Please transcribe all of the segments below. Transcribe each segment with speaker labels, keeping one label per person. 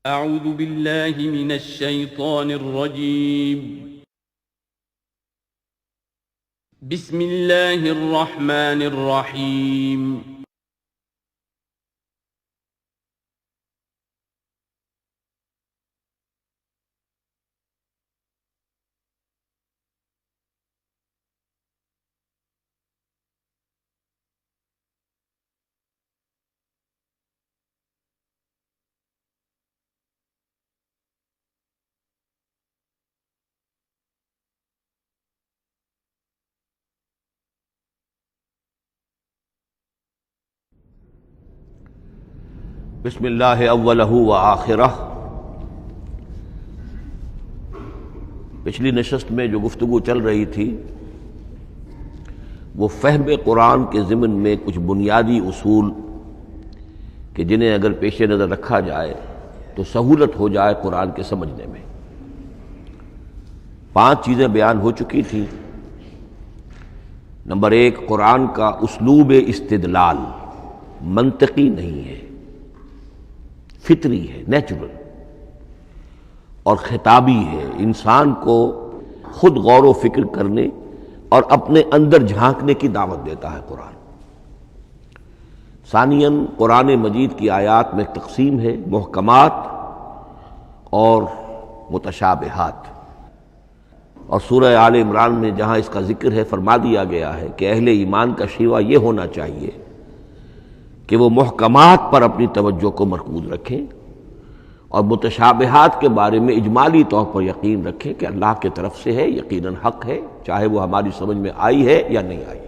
Speaker 1: اعوذ باللہ من الشیطان الرجیم بسم اللہ الرحمن الرحیم
Speaker 2: بسم اللہ اولہ و آخرہ۔ پچھلی نشست میں جو گفتگو چل رہی تھی وہ فہم قرآن کے ضمن میں کچھ بنیادی اصول کہ جنہیں اگر پیش نظر رکھا جائے تو سہولت ہو جائے قرآن کے سمجھنے میں۔ 5 چیزیں بیان ہو چکی تھیں۔ نمبر 1، قرآن کا اسلوب استدلال منطقی نہیں ہے، فطری ہے، نیچرل اور خطابی ہے، انسان کو خود غور و فکر کرنے اور اپنے اندر جھانکنے کی دعوت دیتا ہے قرآن۔ ثانیاً، قرآن مجید کی آیات میں تقسیم ہے، محکمات اور متشابہات، اور سورہ آل عمران میں جہاں اس کا ذکر ہے فرما دیا گیا ہے کہ اہل ایمان کا شیوہ یہ ہونا چاہیے کہ وہ محکمات پر اپنی توجہ کو مرکوز رکھیں اور متشابہات کے بارے میں اجمالی طور پر یقین رکھیں کہ اللہ کی طرف سے ہے، یقیناً حق ہے، چاہے وہ ہماری سمجھ میں آئی ہے یا نہیں آئی۔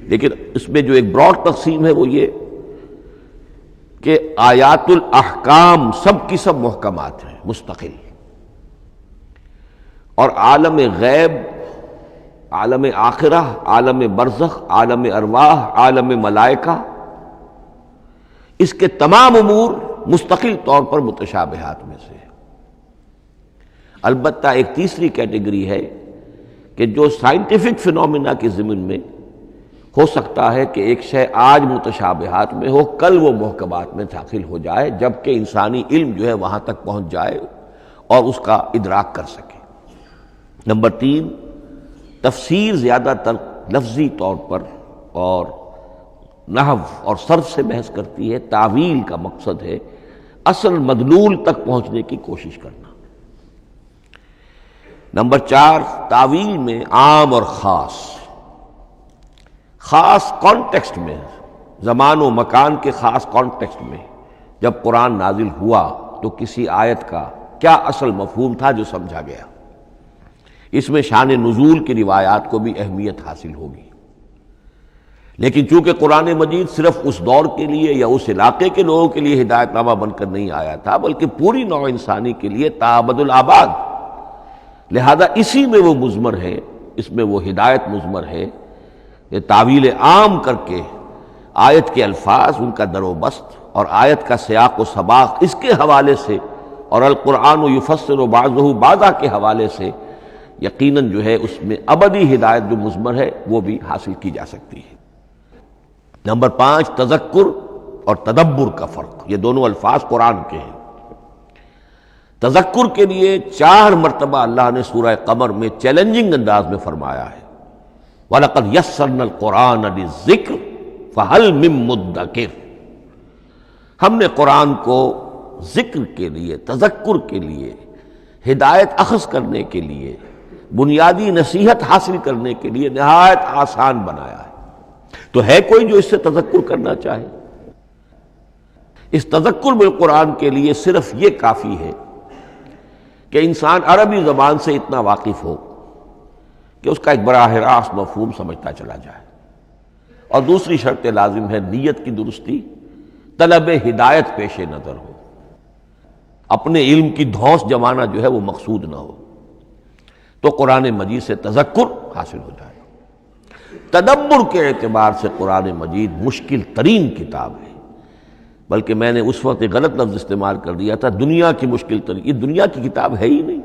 Speaker 2: لیکن اس میں جو ایک براڈ تقسیم ہے وہ یہ کہ آیات الاحکام سب کی سب محکمات ہیں، مستقل، اور عالم غیب، عالم آخرہ، عالم برزخ، عالم ارواح، عالم ملائکہ، اس کے تمام امور مستقل طور پر متشابہات میں سے ہے۔ البتہ ایک تیسری کیٹیگری ہے کہ جو سائنٹیفک فینومینا کے ضمن میں ہو سکتا ہے کہ ایک شے آج متشابہات میں ہو، کل وہ محکمات میں داخل ہو جائے، جبکہ انسانی علم جو ہے وہاں تک پہنچ جائے اور اس کا ادراک کر سکے۔ نمبر 3، تفسیر زیادہ تر لفظی طور پر اور نحو اور صرف سے بحث کرتی ہے، تعویل کا مقصد ہے اصل مدلول تک پہنچنے کی کوشش کرنا۔ نمبر 4، تعویل میں عام اور خاص کانٹیکسٹ میں، زمان و مکان کے خاص کانٹیکسٹ میں جب قرآن نازل ہوا تو کسی آیت کا کیا اصل مفہوم تھا جو سمجھا گیا، اس میں شان نزول کی روایات کو بھی اہمیت حاصل ہوگی۔ لیکن چونکہ قرآن مجید صرف اس دور کے لیے یا اس علاقے کے لوگوں کے لیے ہدایت نامہ بن کر نہیں آیا تھا، بلکہ پوری نوع انسانی کے لیے تا ابد الآباد، لہذا اسی میں وہ مضمر ہے، اس میں وہ ہدایت مضمر ہے کہ تعویل عام کر کے آیت کے الفاظ، ان کا در و بست اور آیت کا سیاق و سباق اس کے حوالے سے، اور القرآن یفسر بعضہ بعضا کے حوالے سے یقیناً جو ہے اس میں ابدی ہدایت جو مضمر ہے وہ بھی حاصل کی جا سکتی ہے۔ نمبر 5، تذکر اور تدبر کا فرق، یہ دونوں الفاظ قرآن کے ہیں۔ تذکر کے لیے 4 مرتبہ اللہ نے سورہ قمر میں چیلنجنگ انداز میں فرمایا ہے، وَلَقَدْ يَسَّرْنَا الْقُرْآنَ لِلذِّكْرِ فَهَلْ مِن مُّدَّكِرٍ، ہم نے قرآن کو ذکر کے لیے، تذکر کے لیے، ہدایت اخذ کرنے کے لیے، بنیادی نصیحت حاصل کرنے کے لیے نہایت آسان بنایا ہے۔ تو ہے کوئی جو اس سے تذکر کرنا چاہے؟ اس تذکر بالقرآن کے لیے صرف یہ کافی ہے کہ انسان عربی زبان سے اتنا واقف ہو کہ اس کا ایک براہ راست مفہوم سمجھتا چلا جائے، اور دوسری شرط لازم ہے نیت کی درستی، طلب ہدایت پیش نظر ہو، اپنے علم کی دھوس جمانا جو ہے وہ مقصود نہ ہو، تو قرآن مجید سے تذکر حاصل ہو جائے۔ تدبر کے اعتبار سے قرآن مجید مشکل ترین کتاب ہے، بلکہ میں نے اس وقت ایک غلط لفظ استعمال کر دیا تھا، دنیا کی مشکل ترین، یہ دنیا کی کتاب ہے ہی نہیں،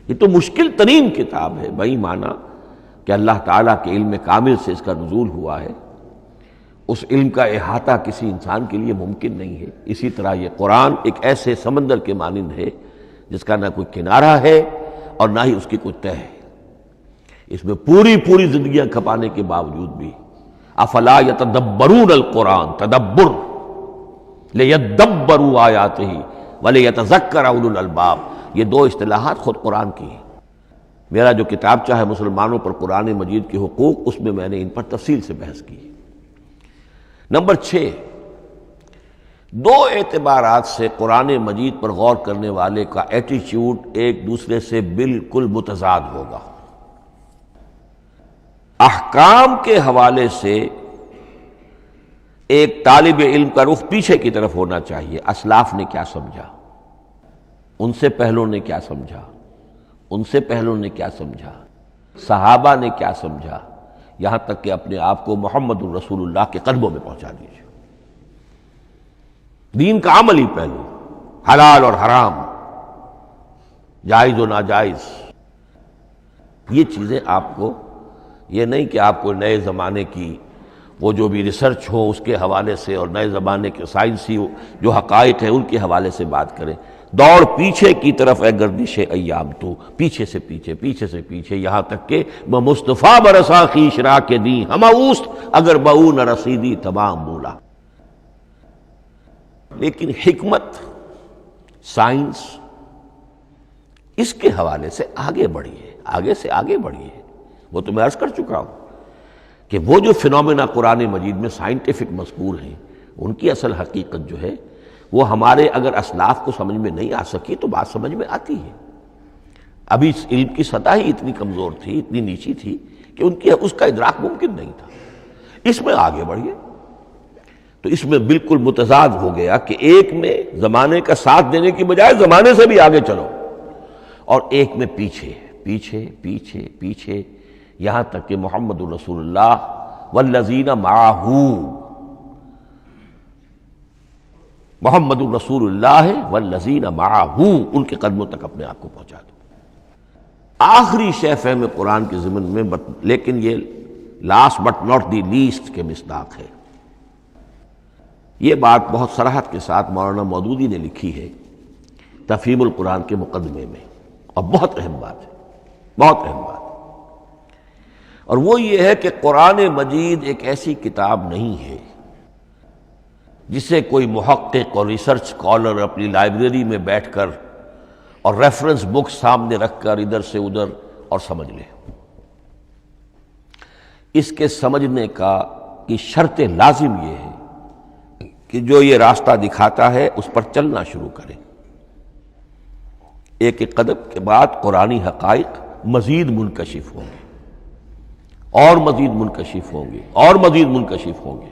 Speaker 2: یہ تو مشکل ترین کتاب ہے، بھائی معنی کہ اللہ تعالیٰ کے علم کامل سے اس کا نزول ہوا ہے، اس علم کا احاطہ کسی انسان کے لیے ممکن نہیں ہے۔ اسی طرح یہ قرآن ایک ایسے سمندر کے مانند ہے جس کا نہ کوئی کنارہ ہے اور نہ ہی اس کی کوئی تہہ ہے۔ اس میں پوری زندگیاں کھپانے کے باوجود بھی افلا یتدبرون القرآن، تدبر، لیدبروا آیاتہ ولیتذکر اولو الالباب، یہ دو اصطلاحات خود قرآن کی ہیں۔ میرا جو کتابچہ ہے مسلمانوں پر قرآن مجید کے حقوق، اس میں نے ان پر تفصیل سے بحث کی۔ نمبر 6، دو اعتبارات سے قرآن مجید پر غور کرنے والے کا ایٹیچیوڈ ایک دوسرے سے بالکل متضاد ہوگا۔ احکام کے حوالے سے ایک طالب علم کا رخ پیچھے کی طرف ہونا چاہیے، اسلاف نے کیا سمجھا، ان سے پہلوں نے کیا سمجھا، ان سے پہلوں نے کیا سمجھا، صحابہ نے کیا سمجھا، یہاں تک کہ اپنے آپ کو محمد الرسول اللہ کے قدموں میں پہنچا دیجیے۔ دین کا عملی پہلو، حلال اور حرام، جائز و ناجائز، یہ چیزیں آپ کو، یہ نہیں کہ آپ کو نئے زمانے کی وہ جو بھی ریسرچ ہو اس کے حوالے سے اور نئے زمانے کے سائنسی جو حقائق ہیں ان کے حوالے سے بات کریں۔ دوڑ پیچھے کی طرف ہے گردش ایام، تو پیچھے سے پیچھے یہاں تک کہ مصطفیٰ برسا خیش را کے دی ہم اوست اگر بہو نہ رسیدی تمام مولا۔ لیکن حکمت، سائنس اس کے حوالے سے آگے بڑھی ہے، آگے سے آگے بڑھی ہے۔ وہ تو میں عرض کر چکا ہوں کہ وہ جو فینومینا قرآن مجید میں سائنٹیفک مذکور ہیں، ان کی اصل حقیقت جو ہے وہ ہمارے اگر اسلاف کو سمجھ میں نہیں آ سکی تو بات سمجھ میں آتی ہے۔ ابھی اس علم کی سطح ہی اتنی کمزور تھی، اتنی نیچی تھی کہ ان کی اس کا ادراک ممکن نہیں تھا۔ اس میں آگے بڑھیے تو اس میں بالکل متضاد ہو گیا کہ ایک میں زمانے کا ساتھ دینے کی بجائے زمانے سے بھی آگے چلو، اور ایک میں پیچھے یہاں تک کہ محمد الرسول اللہ والذین معہ، محمد الرسول اللہ والذین معہ، ان کے قدموں تک اپنے آپ کو پہنچا دو۔ آخری شے فہم قرآن کے ضمن میں، لیکن یہ last but not the least کے مصداق ہے، یہ بات بہت صراحت کے ساتھ مولانا مودودی نے لکھی ہے تفہیم القرآن کے مقدمے میں، اور بہت اہم بات ہے، بہت اہم بات۔ اور وہ یہ ہے کہ قرآن مجید ایک ایسی کتاب نہیں ہے جسے کوئی محقق اور ریسرچ اسکالر اپنی لائبریری میں بیٹھ کر اور ریفرنس بک سامنے رکھ کر ادھر سے ادھر اور سمجھ لے۔ اس کے سمجھنے کی شرط لازم یہ ہے کہ جو یہ راستہ دکھاتا ہے اس پر چلنا شروع کرے۔ ایک ایک قدم کے بعد قرآنی حقائق مزید منکشف ہوں گے، اور مزید منکشف ہوں گے، اور مزید منکشف ہوں گے۔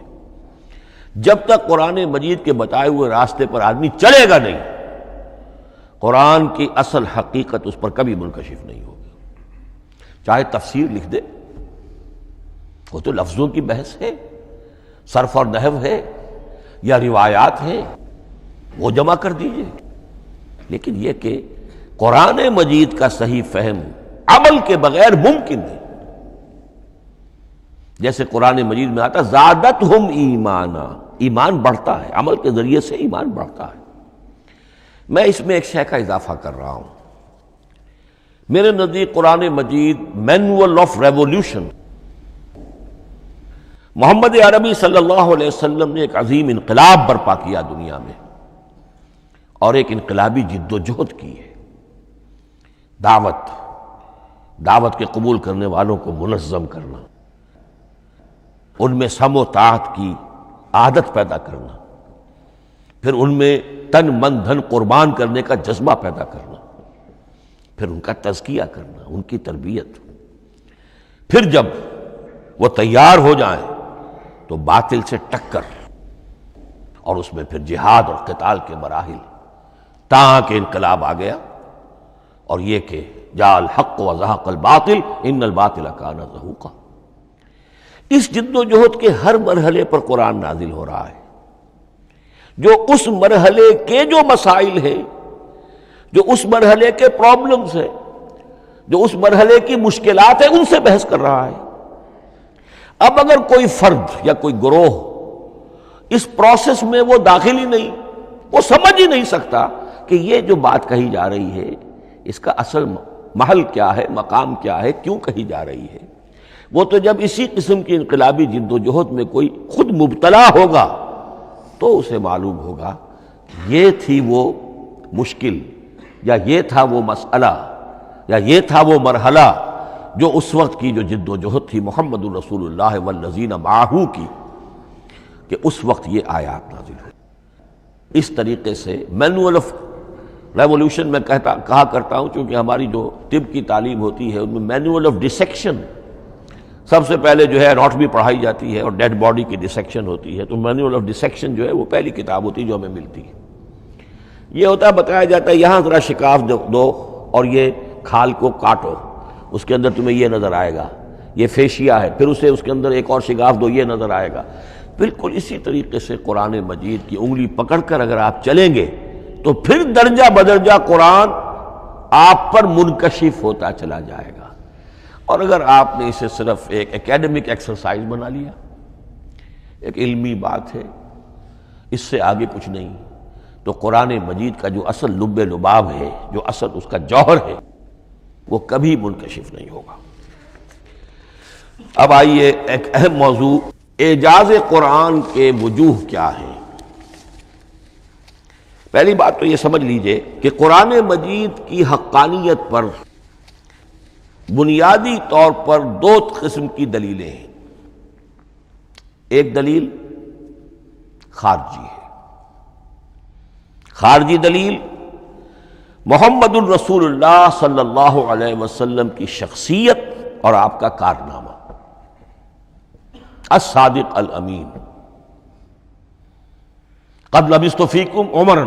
Speaker 2: جب تک قرآن مجید کے بتائے ہوئے راستے پر آدمی چلے گا نہیں، قرآن کی اصل حقیقت اس پر کبھی منکشف نہیں ہوگی۔ چاہے تفسیر لکھ دے، وہ تو لفظوں کی بحث ہے، صرف اور نحو ہے یا روایات ہیں، وہ جمع کر دیجئے۔ لیکن یہ کہ قرآن مجید کا صحیح فہم عمل کے بغیر ممکن ہے۔ جیسے قرآن مجید میں آتا زادتہم ایمانا، ایمان بڑھتا ہے، عمل کے ذریعے سے ایمان بڑھتا ہے۔ میں اس میں ایک شے کا اضافہ کر رہا ہوں۔ میرے نزدیک قرآن مجید مینول آف ریولیوشن، محمد عربی صلی اللہ علیہ وسلم نے ایک عظیم انقلاب برپا کیا دنیا میں، اور ایک انقلابی جد و جہد کی ہے۔ دعوت کے قبول کرنے والوں کو منظم کرنا، ان میں سم و طاعت کی عادت پیدا کرنا، پھر ان میں تن من دھن قربان کرنے کا جذبہ پیدا کرنا، پھر ان کا تزکیہ کرنا، ان کی تربیت، پھر جب وہ تیار ہو جائیں تو باطل سے ٹکر، اور اس میں پھر جہاد اور قتال کے مراحل، تاکہ انقلاب آ گیا، اور یہ کہ جاء الحق وزہق الباطل ان الباطل کان زہوقا۔ اس جد و جہد کے ہر مرحلے پر قرآن نازل ہو رہا ہے، جو اس مرحلے کے جو مسائل ہیں، جو اس مرحلے کے پرابلمز ہیں، جو اس مرحلے کی مشکلات ہیں، ان سے بحث کر رہا ہے۔ اب اگر کوئی فرد یا کوئی گروہ اس پروسیس میں وہ داخل ہی نہیں، وہ سمجھ ہی نہیں سکتا کہ یہ جو بات کہی جا رہی ہے اس کا اصل محل کیا ہے، مقام کیا ہے، کیوں کہی جا رہی ہے۔ وہ تو جب اسی قسم کی انقلابی جد و جہد میں کوئی خود مبتلا ہوگا تو اسے معلوم ہوگا کہ یہ تھی وہ مشکل، یا یہ تھا وہ مسئلہ، یا یہ تھا وہ مرحلہ جو اس وقت کی جو جد و جہد تھی محمد الرسول اللہ والذین معہ کی، کہ اس وقت یہ آیات نازل ہوئی۔ اس طریقے سے مینول آف ریولوشن میں کہا کرتا ہوں، چونکہ ہماری جو طب کی تعلیم ہوتی ہے ان میں مینول آف ڈسیکشن سب سے پہلے جو ہے اناٹمی پڑھائی جاتی ہے، اور ڈیڈ باڈی کی ڈسیکشن ہوتی ہے، تو مینول آف ڈسیکشن جو ہے وہ پہلی کتاب ہوتی ہے جو ہمیں ملتی ہے۔ یہ ہوتا ہے، بتایا جاتا ہے یہاں ذرا شکاف دو اور یہ کھال کو کاٹو، اس کے اندر تمہیں یہ نظر آئے گا، یہ فیشیا ہے، پھر اسے اس کے اندر ایک اور شگاف دو، یہ نظر آئے گا۔ بالکل اسی طریقے سے قرآن مجید کی انگلی پکڑ کر اگر آپ چلیں گے تو پھر درجہ بدرجہ قرآن آپ پر منکشف ہوتا چلا جائے گا۔ اور اگر آپ نے اسے صرف ایک اکیڈمک ایکسرسائز بنا لیا، ایک علمی بات ہے، اس سے آگے کچھ نہیں، تو قرآن مجید کا جو اصل لب لباب ہے، جو اصل اس کا جوہر ہے، وہ کبھی منکشف نہیں ہوگا۔ اب آئیے ایک اہم موضوع، اعجاز قرآن کے وجوہ کیا ہیں۔ پہلی بات تو یہ سمجھ لیجئے کہ قرآن مجید کی حقانیت پر بنیادی طور پر دو قسم کی دلیلیں ہیں۔ ایک دلیل خارجی ہے، خارجی دلیل محمد الرسول اللہ صلی اللہ علیہ وسلم کی شخصیت اور آپ کا کارنامہ، الصادق الامین، قد لبثت فیکم عمرا،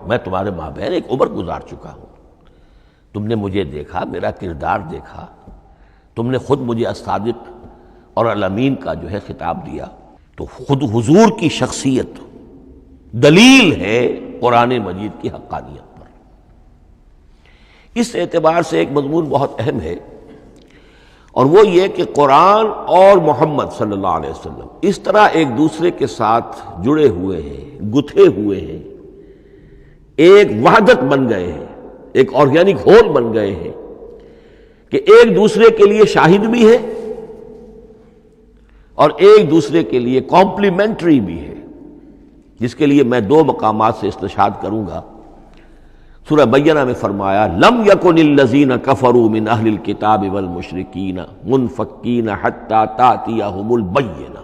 Speaker 2: میں تمہارے مابین ایک عمر گزار چکا ہوں، تم نے مجھے دیکھا، میرا کردار دیکھا، تم نے خود مجھے الصادق اور الامین کا جو ہے خطاب دیا، تو خود حضور کی شخصیت دلیل ہے قرآن مجید کی حقانیت پر۔ اس اعتبار سے ایک مضمون بہت اہم ہے، اور وہ یہ کہ قرآن اور محمد صلی اللہ علیہ وسلم اس طرح ایک دوسرے کے ساتھ جڑے ہوئے ہیں، گتھے ہوئے ہیں، ایک وحدت بن گئے ہیں، ایک آرگینک ہول بن گئے ہیں، کہ ایک دوسرے کے لیے شاہد بھی ہے اور ایک دوسرے کے لیے کمپلیمنٹری بھی ہے، جس کے لیے میں دو مقامات سے استشہاد کروں گا۔ سورہ بینہ میں فرمایا لم یکن الذین کفروا من اہل الکتاب والمشرکین منفکین حتی تأتیہم البینہ،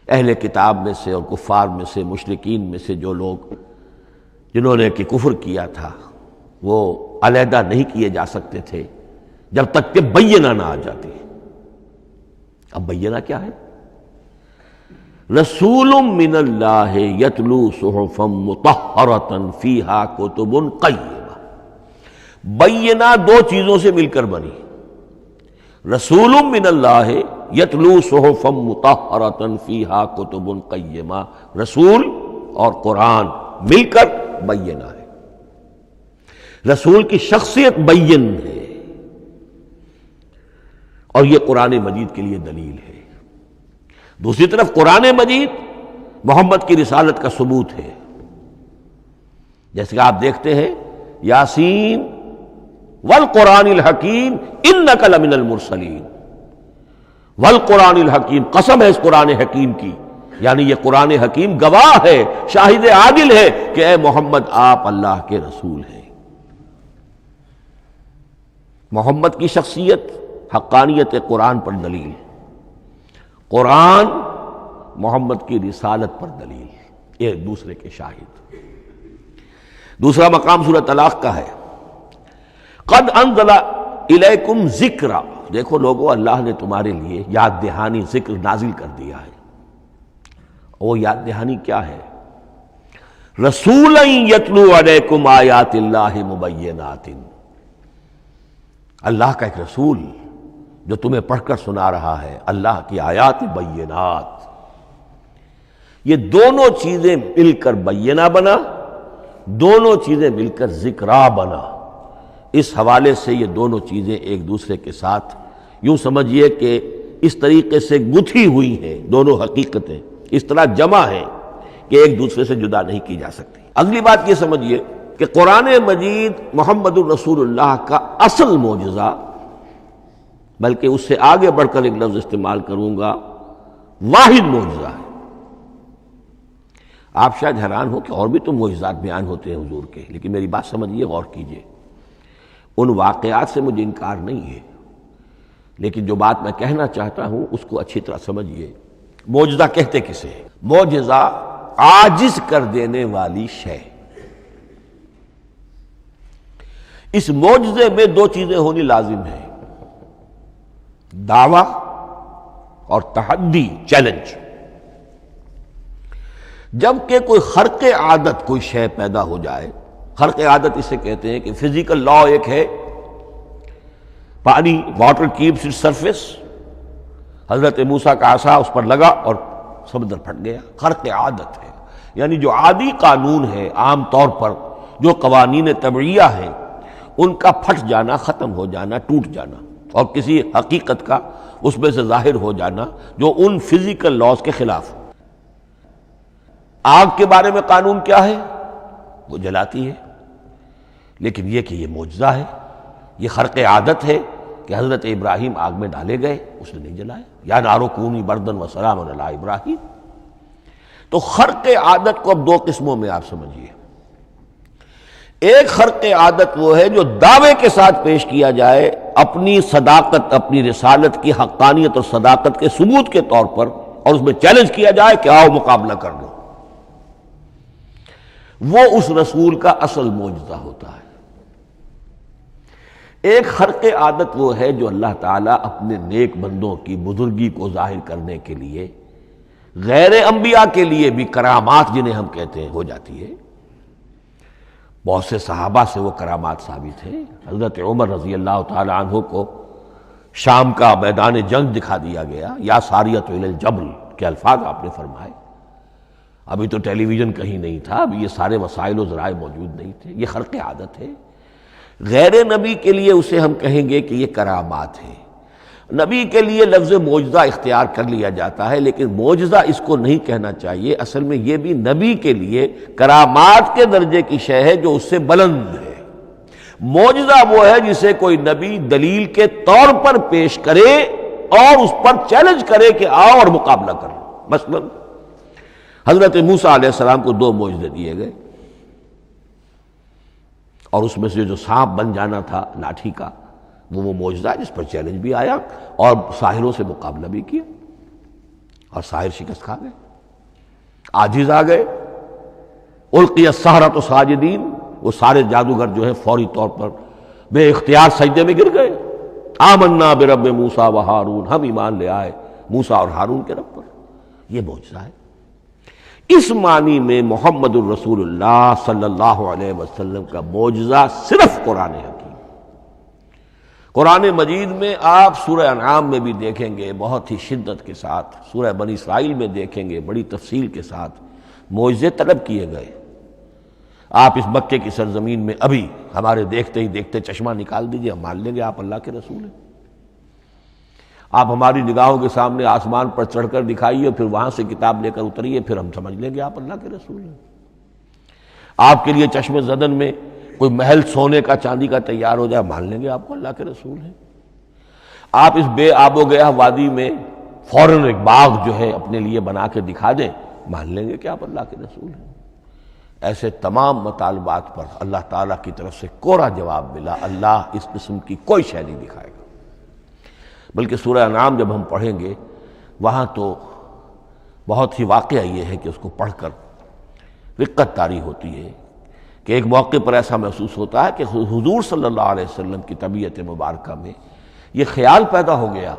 Speaker 2: اہل کتاب میں سے اور کفار میں سے، مشرکین میں سے جو لوگ جنہوں نے کہ کفر کیا تھا، وہ علیحدہ نہیں کیے جا سکتے تھے جب تک کہ بینہ نہ آ جاتی۔ اب بینہ کیا ہے؟ رسول من اللہ یتلو صحفا مطہرۃ فیہا کتب قیمہ، بینہ دو چیزوں سے مل کر بنی، رسول من اللہ یتلو صحفا مطہرۃ فیہا کتب قیمہ، رسول اور قرآن مل کر بینہ ہے، رسول کی شخصیت بین ہے، اور یہ قرآن مجید کے لیے دلیل ہے۔ دوسری طرف قرآن مجید محمد کی رسالت کا ثبوت ہے، جیسے کہ آپ دیکھتے ہیں یاسین والقرآن الحکیم انک لمن المرسلین، والقرآن الحکیم، قسم ہے اس قرآن حکیم کی، یعنی یہ قرآن حکیم گواہ ہے، شاہد عادل ہے کہ اے محمد آپ اللہ کے رسول ہیں۔ محمد کی شخصیت، حقانیت قرآن پر دلیل، قرآن محمد کی رسالت پر دلیل، ایک دوسرے کے شاہد۔ دوسرا مقام سورہ طلاق کا ہے، قد انزل الیکم ذکرا، دیکھو لوگو اللہ نے تمہارے لیے یاد دہانی ذکر نازل کر دیا ہے۔ وہ یاد دہانی کیا ہے؟ رسولا یتلو علیکم آیات اللہ مبینات، اللہ کا ایک رسول جو تمہیں پڑھ کر سنا رہا ہے اللہ کی آیات بینات۔ یہ دونوں چیزیں مل کر بینہ بنا، دونوں چیزیں مل کر ذکرا بنا۔ اس حوالے سے یہ دونوں چیزیں ایک دوسرے کے ساتھ یوں سمجھیے کہ اس طریقے سے گتھی ہوئی ہیں دونوں حقیقتیں، اس طرح جمع ہیں کہ ایک دوسرے سے جدا نہیں کی جا سکتی۔ اگلی بات یہ سمجھیے کہ قرآن مجید محمد الرسول اللہ کا اصل معجزہ، بلکہ اس سے آگے بڑھ کر ایک لفظ استعمال کروں گا، واحد معجزہ ہے۔ آپ شاید حیران ہو کہ اور بھی تو معجزات بیان ہوتے ہیں حضور کے، لیکن میری بات سمجھیے، غور کیجیے۔ ان واقعات سے مجھے انکار نہیں ہے، لیکن جو بات میں کہنا چاہتا ہوں اس کو اچھی طرح سمجھیے۔ معجزہ کہتے کسے ہیں؟ معجزہ عاجز کر دینے والی شے۔ اس معجزے میں دو چیزیں ہونی لازم ہیں، دعویٰ اور تحدی، چیلنج۔ جب کہ کوئی خرق عادت کوئی شے پیدا ہو جائے، خرق عادت اسے کہتے ہیں کہ فزیکل لا ایک ہے، پانی، واٹر کیپس اٹس سرفیس، حضرت موسیٰ کا عصا اس پر لگا اور سمندر پھٹ گیا، خرق عادت ہے، یعنی جو عادی قانون ہے، عام طور پر جو قوانین طبعیہ ہیں ان کا پھٹ جانا، ختم ہو جانا، ٹوٹ جانا، اور کسی حقیقت کا اس میں سے ظاہر ہو جانا جو ان فزیکل لاز کے خلاف۔ آگ کے بارے میں قانون کیا ہے؟ وہ جلاتی ہے، لیکن یہ کہ یہ معجزہ ہے، یہ خرق عادت ہے کہ حضرت ابراہیم آگ میں ڈالے گئے، اس نے نہیں جلایا، یا نارو کونی بردن و سلام علی ابراہیم۔ تو خرق عادت کو اب دو قسموں میں آپ سمجھیے۔ ایک خرق عادت وہ ہے جو دعوے کے ساتھ پیش کیا جائے، اپنی صداقت، اپنی رسالت کی حقانیت اور صداقت کے ثبوت کے طور پر، اور اس میں چیلنج کیا جائے کہ آؤ مقابلہ کر لو۔ وہ اس رسول کا اصل معجزہ ہوتا ہے۔ ایک خرق عادت وہ ہے جو اللہ تعالیٰ اپنے نیک بندوں کی بزرگی کو ظاہر کرنے کے لیے، غیر انبیاء کے لیے بھی کرامات جنہیں ہم کہتے ہیں ہو جاتی ہے۔ بہت سے صحابہ سے وہ کرامات ثابت ہیں۔ حضرت عمر رضی اللہ تعالی عنہ کو شام کا میدان جنگ دکھا دیا گیا، یا ساریۃ الی الجبل کے الفاظ آپ نے فرمائے۔ ابھی تو ٹیلی ویژن کہیں نہیں تھا، ابھی یہ سارے وسائل و ذرائع موجود نہیں تھے، یہ خرق عادت ہے۔ غیر نبی کے لیے اسے ہم کہیں گے کہ یہ کرامات ہے۔ نبی کے لیے لفظ معجزہ اختیار کر لیا جاتا ہے، لیکن معجزہ اس کو نہیں کہنا چاہیے، اصل میں یہ بھی نبی کے لیے کرامات کے درجے کی شے ہے جو اس سے بلند ہے۔ معجزہ وہ ہے جسے کوئی نبی دلیل کے طور پر پیش کرے اور اس پر چیلنج کرے کہ آؤ اور مقابلہ کرو۔ مثلا حضرت موسیٰ علیہ السلام کو دو معجزے دیے گئے، اور اس میں سے جو سانپ بن جانا تھا لاٹھی کا، وہ معجزہ ہے جس پر چیلنج بھی آیا اور ساحروں سے مقابلہ بھی کیا، اور ساحر شکست کھا گئے، عاجز آ گئے۔ القی السحرۃ ساجدین، وہ سارے جادوگر جو ہیں فوری طور پر بے اختیار سجدے میں گر گئے۔ آمنا برب موسیٰ و ہارون، ہم ایمان لے آئے موسیٰ اور ہارون کے رب پر۔ یہ معجزہ ہے۔ اس معنی میں محمد الرسول اللہ صلی اللہ علیہ وسلم کا معجزہ صرف قرآن حکیم۔ قرآن مجید میں آپ سورہ انعام میں بھی دیکھیں گے بہت ہی شدت کے ساتھ، سورہ بنی اسرائیل میں دیکھیں گے بڑی تفصیل کے ساتھ معجزے طلب کیے گئے۔ آپ اس مکے کی سرزمین میں ابھی ہمارے دیکھتے ہی دیکھتے چشمہ نکال دیجئے، ہم مان لیں گے آپ اللہ کے رسول ہیں۔ آپ ہماری نگاہوں کے سامنے آسمان پر چڑھ کر دکھائیے، پھر وہاں سے کتاب لے کر اتریے، پھر ہم سمجھ لیں گے آپ اللہ کے رسول ہیں۔ آپ کے لیے چشم زدن میں کوئی محل سونے کا چاندی کا تیار ہو جائے، مان لیں گے آپ کو اللہ کے رسول ہیں۔ آپ اس بے آب و گیا وادی میں فوراً ایک باغ جو ہے اپنے لیے بنا کے دکھا دیں، مان لیں گے کہ آپ اللہ کے رسول ہیں۔ ایسے تمام مطالبات پر اللہ تعالیٰ کی طرف سے کوڑا جواب ملا، اللہ اس قسم کی کوئی شے نہیں دکھائے گا۔ بلکہ سورہ انعام جب ہم پڑھیں گے وہاں تو بہت ہی واقعہ یہ ہے کہ اس کو پڑھ کر رقت طاری ہوتی ہے کہ ایک موقع پر ایسا محسوس ہوتا ہے کہ حضور صلی اللہ علیہ وسلم کی طبیعت مبارکہ میں یہ خیال پیدا ہو گیا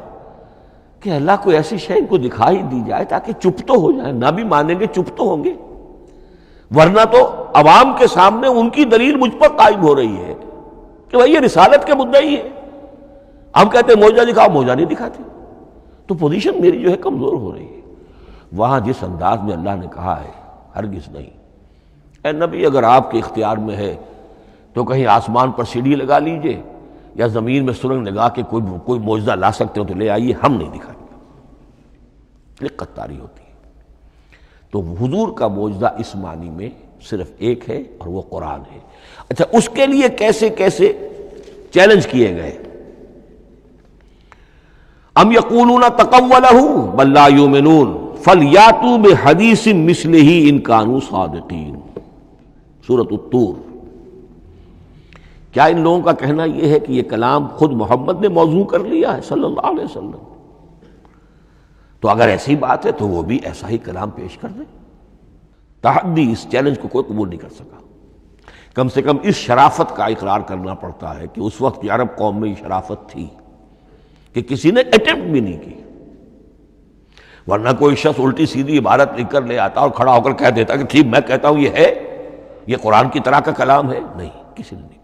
Speaker 2: کہ اللہ کو ایسی شے ان کو دکھائی دی جائے تاکہ چپ تو ہو جائیں، نہ بھی مانیں گے چپ تو ہوں گے، ورنہ تو عوام کے سامنے ان کی دلیل مجھ پر قائم ہو رہی ہے کہ بھائی یہ رسالت کے مدعی ہے، ہم کہتے ہیں معجزہ دکھاؤ، معجزہ نہیں دکھاتے، تو پوزیشن میری جو ہے کمزور ہو رہی ہے۔ وہاں جس انداز میں اللہ نے کہا ہے، ہرگز نہیں، اے نبی اگر آپ کے اختیار میں ہے تو کہیں آسمان پر سیڑھی لگا لیجئے یا زمین میں سرنگ لگا کے کوئی معجزہ لا سکتے ہو تو لے آئیے، ہم نہیں دکھائیں گے۔ رقت طاری ہوتی ہے۔ تو حضور کا معجزہ اس معنی میں صرف ایک ہے اور وہ قرآن ہے۔ اچھا، اس کے لیے کیسے کیسے چیلنج کیے گئے؟ ام یقولون تقولہ بل لا یؤمنون فلیاتوا بحدیث مثلہ ان کانوا صادقین، سورۃ الطور۔ کیا ان لوگوں کا کہنا یہ ہے کہ یہ کلام خود محمد نے موضوع کر لیا ہے صلی اللہ علیہ وسلم؟ تو اگر ایسی بات ہے تو وہ بھی ایسا ہی کلام پیش کر دیں۔ تحدی، اس چیلنج کو کوئی قبول نہیں کر سکا۔ کم سے کم اس شرافت کا اقرار کرنا پڑتا ہے کہ اس وقت عرب قوم میں یہ شرافت تھی کہ کسی نے اٹمپٹ بھی نہیں کی، ورنہ کوئی شخص الٹی سیدھی عبارت لکھ کر لے آتا اور کھڑا ہو کر کہہ دیتا کہ ٹھیک میں کہتا ہوں یہ ہے، یہ قرآن کی طرح کا کلام ہے۔ نہیں، کسی نے نہیں کیا۔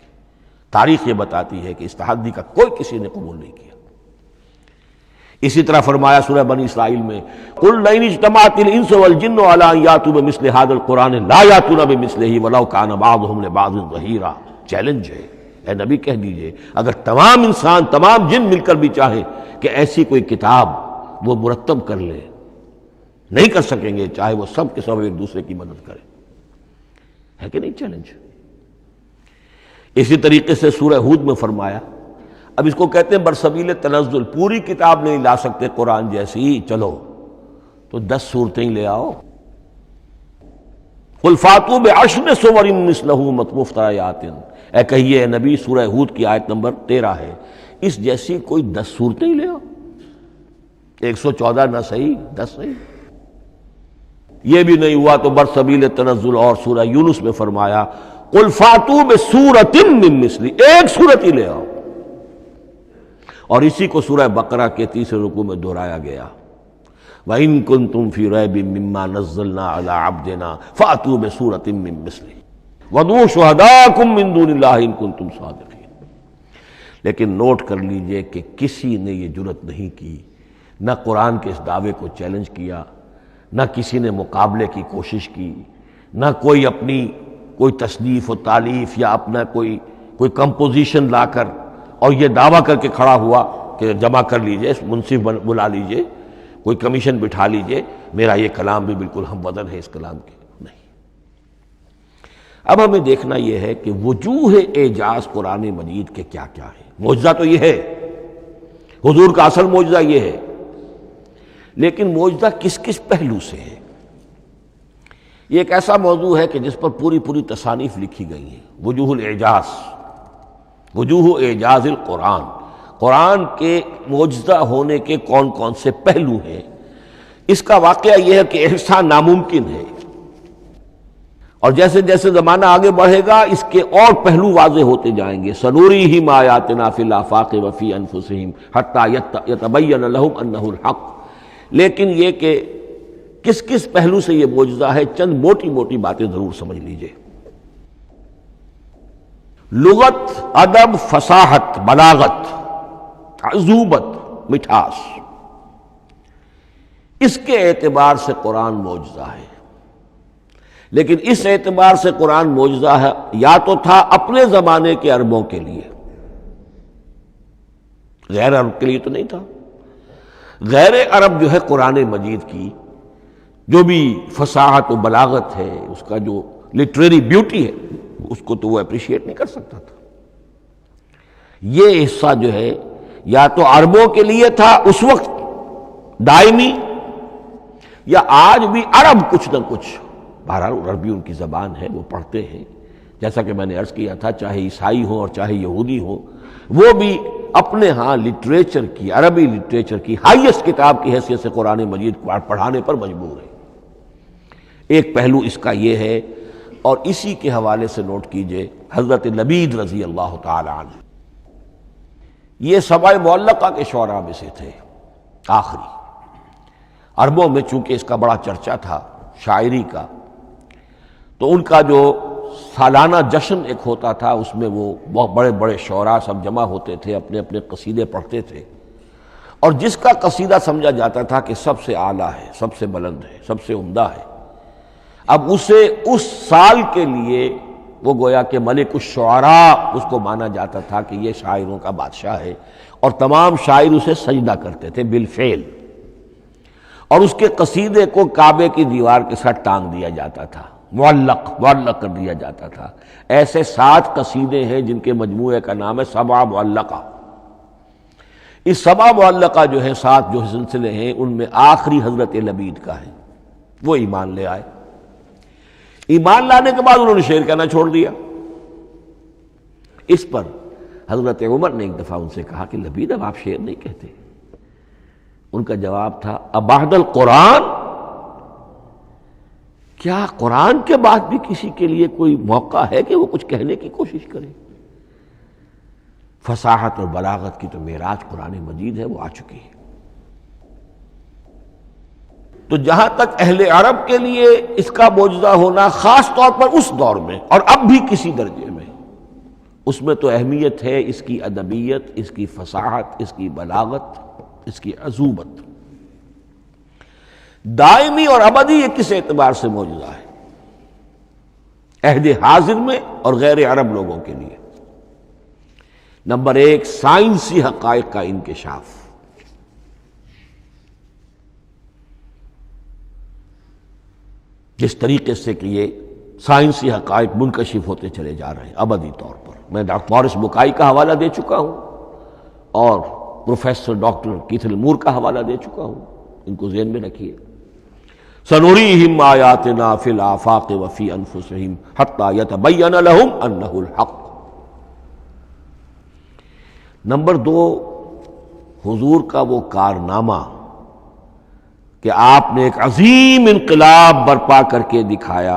Speaker 2: تاریخ یہ بتاتی ہے کہ اس تحدی کا کوئی کسی نے قبول نہیں کیا۔ اسی طرح فرمایا سورہ بنی اسرائیل میں، قُلْ لَئِنِ اجْتَمَعَتِ الْإِنسُ وَالْجِنُّ عَلَىٰ أَن يَأْتُوا بِمِثْلِ هَٰذَا الْقُرْآنِ لَا يَأْتُونَ بِمِثْلِهِ وَلَوْ كَانَ بَعْضُهُمْ لِبَعْضٍ ظَهِيرًا۔ چیلنج ہے، اے نبی کہہ دیجئے اگر تمام انسان، تمام جن مل کر بھی چاہیں کہ ایسی کوئی کتاب وہ مرتب کر لیں، نہیں کر سکیں گے، چاہے وہ سب کے سب ایک دوسرے کی مدد کریں۔ ہے کہ نہیں چیلنج؟ اسی طریقے سے سورہ ہود میں فرمایا، اب اس کو کہتے ہیں برسبیل تنزل، پوری کتاب نہیں لا سکتے قرآن جیسی، چلو تو 10 صورتیں لے آؤ۔ قُلْ فَاتُوا بِعَشْرِ سُوَرٍ مِثْلَهُ مُفْتَرَيَاتٍ، اے کہیے اے نبی، سورہ ہود کی آیت نمبر 13 ہے، اس جیسی کوئی 10 صورتیں لے آؤ، 114 نہ صحیح 10 صحیح۔ یہ بھی نہیں ہوا تو برسبیل تنزل اور سورہ یونس میں فرمایا، قُلْ فَاتُوا بِسُورَةٍ مِّن مِثْلِهِ، ایک سورت ہی لے آؤ۔ اور اسی کو سورہ بقرہ کے 30 رکوع میں دہرایا گیا، وَإِن كُنتُمْ فِي رَيْبٍ مِّمَّا نَزَّلْنَا عَلَىٰ عَبْدِنَا فَأْتُوا بِسُورَةٍ مِّن مِّثْلِهِ وَادْعُوا شُهَدَاءَكُم مِّن دُونِ اللَّهِ إِن كُنتُمْ صَادِقِينَ۔ لیکن نوٹ کر لیجئے کہ کسی نے یہ جرأت نہیں کی، نہ قرآن کے اس دعوے کو چیلنج کیا، نہ کسی نے مقابلے کی کوشش کی، نہ کوئی اپنی کوئی تصنیف و تالیف یا اپنا کوئی کمپوزیشن لا کر اور یہ دعویٰ کر کے کھڑا ہوا کہ جمع کر لیجئے، منصف بلا لیجئے، کوئی کمیشن بٹھا لیجئے، میرا یہ کلام بھی بالکل ہم وزن ہے اس کلام کے۔ نہیں۔ اب ہمیں دیکھنا یہ ہے کہ وجوہ اعجاز قرآن مجید کے کیا کیا ہے۔ معجزہ تو یہ ہے، حضور کا اصل معجزہ یہ ہے، لیکن معجزہ کس کس پہلو سے ہے؟ یہ ایک ایسا موضوع ہے کہ جس پر پوری تصانیف لکھی گئی ہیں۔ وجوہ الاعجاز، وجوہ اعجاز القرآن، قرآن کے معجزہ ہونے کے کون کون سے پہلو ہیں۔ اس کا واقعہ یہ ہے کہ احسان ناممکن ہے، اور جیسے جیسے زمانہ آگے بڑھے گا اس کے اور پہلو واضح ہوتے جائیں گے۔ سنوریہم آیاتنا فی الآفاق وفی انفسہم حتی یتبین لہم انہ الحق۔ لیکن یہ کہ کس کس پہلو سے یہ معجزہ ہے، چند موٹی موٹی باتیں ضرور سمجھ لیجئے۔ لغت، ادب، فصاحت، بلاغت، عذوبت، مٹھاس، اس کے اعتبار سے قرآن معجزہ ہے۔ لیکن اس اعتبار سے قرآن معجزہ ہے، یا تو تھا اپنے زمانے کے عربوں کے لیے، غیر عرب کے لیے تو نہیں تھا۔ غیر عرب جو ہے قرآن مجید کی جو بھی فصاحت و بلاغت ہے، اس کا جو لٹریری بیوٹی ہے، اس کو تو وہ اپریشیٹ نہیں کر سکتا تھا۔ یہ حصہ جو ہے یا تو عربوں کے لیے تھا اس وقت دائمی، یا آج بھی عرب کچھ نہ کچھ، بہرحال عربی ان کی زبان ہے، وہ پڑھتے ہیں، جیسا کہ میں نے عرض کیا تھا، چاہے عیسائی ہوں اور چاہے یہودی ہوں، وہ بھی اپنے ہاں لٹریچر کی، عربی لٹریچر کی ہائیسٹ کتاب کی حیثیت سے قرآن مجید پڑھانے پر مجبور ہے۔ ایک پہلو اس کا یہ ہے، اور اسی کے حوالے سے نوٹ کیجئے حضرت لبید رضی اللہ تعالی عنہ، یہ سبع معلقہ کے شعراء میں سے تھے آخری۔ عربوں میں چونکہ اس کا بڑا چرچا تھا شاعری کا، تو ان کا جو سالانہ جشن ایک ہوتا تھا، اس میں وہ بہت بڑے بڑے شعراء سب جمع ہوتے تھے، اپنے اپنے قصیدے پڑھتے تھے، اور جس کا قصیدہ سمجھا جاتا تھا کہ سب سے اعلیٰ ہے، سب سے بلند ہے، سب سے عمدہ ہے، اب اسے اس سال کے لیے وہ گویا کہ ملک الشعراء اس کو مانا جاتا تھا کہ یہ شاعروں کا بادشاہ ہے، اور تمام شاعر اسے سجدہ کرتے تھے بالفعل۔ اور اس کے قصیدے کو کعبے کی دیوار کے ساتھ ٹانگ دیا جاتا تھا، معلق کر دیا جاتا تھا۔ ایسے 7 قصیدے ہیں جن کے مجموعے کا نام ہے 7 معلقہ۔ اس 7 معلقہ جو ہے 7 جو سلسلے ہیں، ان میں آخری حضرت لبید کا ہے، وہ ایمان لے آئے۔ ایمان لانے کے بعد انہوں نے شعر کہنا چھوڑ دیا۔ اس پر حضرت عمر نے ایک دفعہ ان سے کہا کہ لبید اب آپ شعر نہیں کہتے۔ ان کا جواب تھا ابعد القرآن، کیا قرآن کے بعد بھی کسی کے لیے کوئی موقع ہے کہ وہ کچھ کہنے کی کوشش کرے؟ فصاحت اور بلاغت کی تو معراج قرآن مجید ہے، وہ آ چکی ہے۔ تو جہاں تک اہل عرب کے لیے اس کا معجزہ ہونا خاص طور پر اس دور میں اور اب بھی کسی درجے میں، اس میں تو اہمیت ہے اس کی ادبیت، اس کی فصاحت، اس کی بلاغت، اس کی عذوبت۔ دائمی اور ابدی یہ کس اعتبار سے معجزہ ہے؟ عہد حاضر میں اور غیر عرب لوگوں کے لیے۔ نمبر 1، سائنسی حقائق کا انکشاف۔ جس طریقے سے کہ یہ سائنسی حقائق منکشف ہوتے چلے جا رہے ہیں ابدی طور پر، میں ڈاکٹر مورس بکائی کا حوالہ دے چکا ہوں اور پروفیسر ڈاکٹر کیتھل مور کا حوالہ دے چکا ہوں، ان کو ذہن میں رکھیے۔ سنریہم آیاتنا فی الآفاق وفی انفسہم حتی یتبین لہم انہ الحق۔ نمبر 2، حضور کا وہ کارنامہ کہ آپ نے ایک عظیم انقلاب برپا کر کے دکھایا